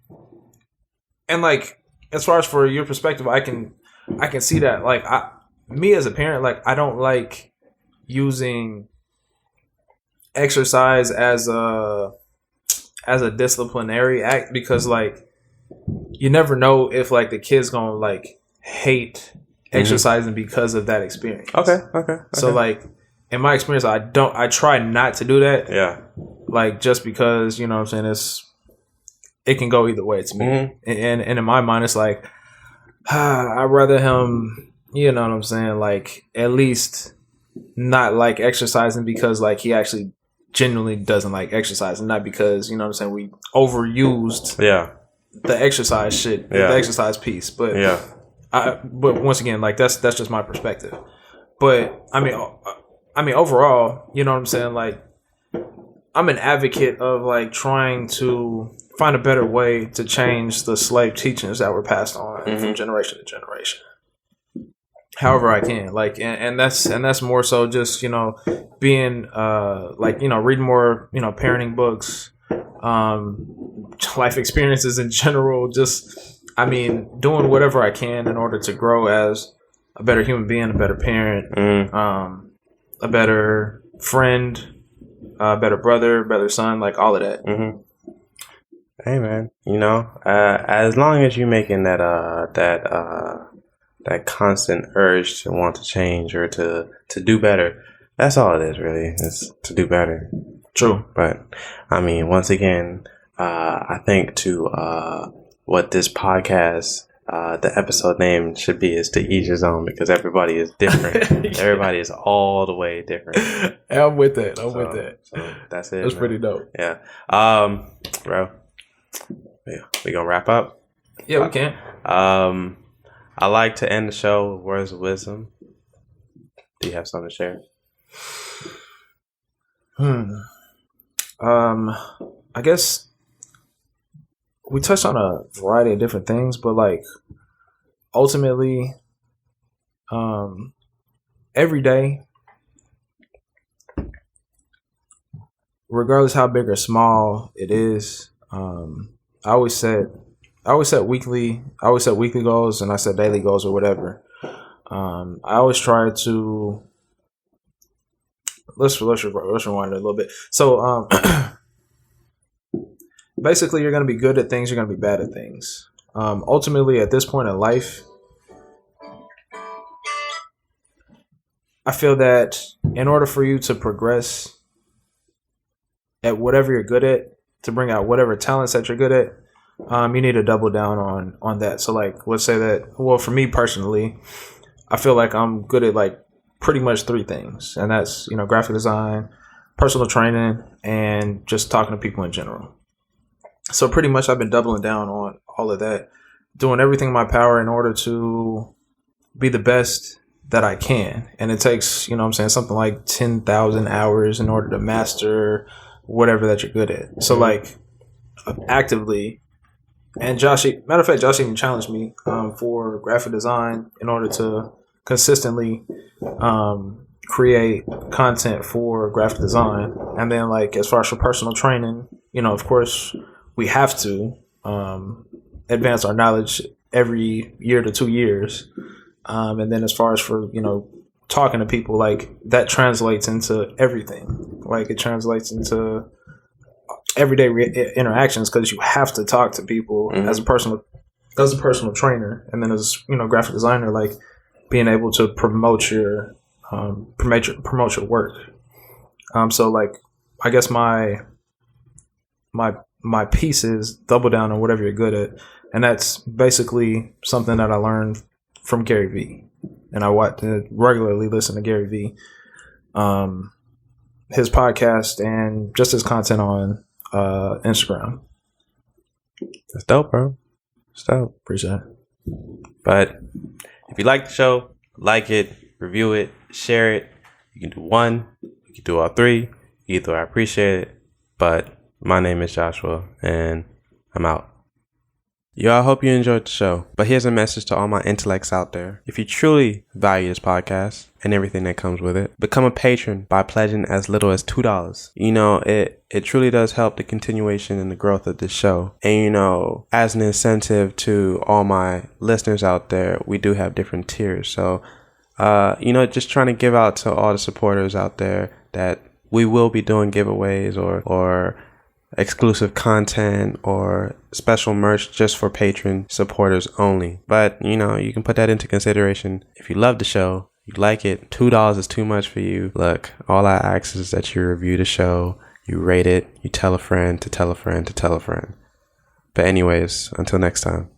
like, as far as for your perspective, I can see that. Like, me as a parent, like, I don't like using exercise as a disciplinary act, because, like, you never know if, like, the kid's gonna, like, hate exercising because of that experience. Okay. So, like, in my experience, I try not to do that. Yeah. Like, just because, you know what I'm saying, it can go either way to me. And in my mind, it's like, I'd rather him you know what I'm saying? Like, at least not like exercising because like he actually genuinely doesn't like exercising, not because, you know what I'm saying, we overused the exercise shit, the exercise piece. But but once again, like that's just my perspective. But I mean overall, you know what I'm saying, like I'm an advocate of like trying to find a better way to change the slave teachings that were passed on from generation to generation. However I can, like, and that's more so just, you know, being like, you know, reading more, you know, parenting books, life experiences in general. Just, I mean, doing whatever I can in order to grow as a better human being, a better parent, a better friend, a better brother, better son, like all of that. Hey man, you know, as long as you're making that constant urge to want to change or to do better, that's all it is, really. It's to do better. True. But I mean, once again, I think to what this podcast, the episode name should be is to each his own, because everybody is different. Everybody is all the way different. I'm with that. I'm with that. So that's it. That's man. pretty dope. Yeah. Bro, we gonna wrap up? Yeah, we can. I like to end the show with words of wisdom. Do you have something to share? I guess we touched on a variety of different things, but like ultimately, every day, regardless how big or small it is, I always set weekly goals, and I set daily goals or whatever. I always try to let's rewind it a little bit. So basically, you're going to be good at things, you're going to be bad at things. Ultimately, at this point in life, I feel that in order for you to progress at whatever you're good at, to bring out whatever talents that you're good at, you need to double down on that. So like, let's say that, well, for me personally, I feel like I'm good at like pretty much 3 things, and that's, you know, graphic design, personal training, and just talking to people in general. So pretty much I've been doubling down on all of that, doing everything in my power in order to be the best that I can. And it takes, you know what I'm saying, something like 10,000 hours in order to master whatever that you're good at. So like actively, and matter of fact, Josh even challenged me for graphic design in order to consistently create content for graphic design. And then like, as far as for personal training, you know, of course we have to advance our knowledge every year to 2 years. And then as far as for, you know, talking to people, like that translates into everything. Like it translates into everyday interactions, because you have to talk to people as a personal trainer, and then as, you know, graphic designer, like being able to promote your work. So like, I guess my piece is double down on whatever you're good at, and that's basically something that I learned from Gary Vee, and I regularly listen to Gary Vee, his podcast, and just his content on Instagram. That's dope, bro. That's dope. Appreciate it. But if you like the show, like it, review it, share it. You can do 1, you can do all 3. Either I appreciate it. But my name is Joshua, and I'm out. Y'all, I hope you enjoyed the show. But here's a message to all my intellects out there. If you truly value this podcast and everything that comes with it, become a patron by pledging as little as $2. You know, it truly does help the continuation and the growth of this show. And, you know, as an incentive to all my listeners out there, we do have different tiers. So, you know, just trying to give out to all the supporters out there that we will be doing giveaways or exclusive content or special merch just for patron supporters only. But, you know, you can put that into consideration. If you love the show, you like it, $2 is too much for you. Look, all I ask is that you review the show, you rate it, you tell a friend to tell a friend to tell a friend. But anyways, until next time.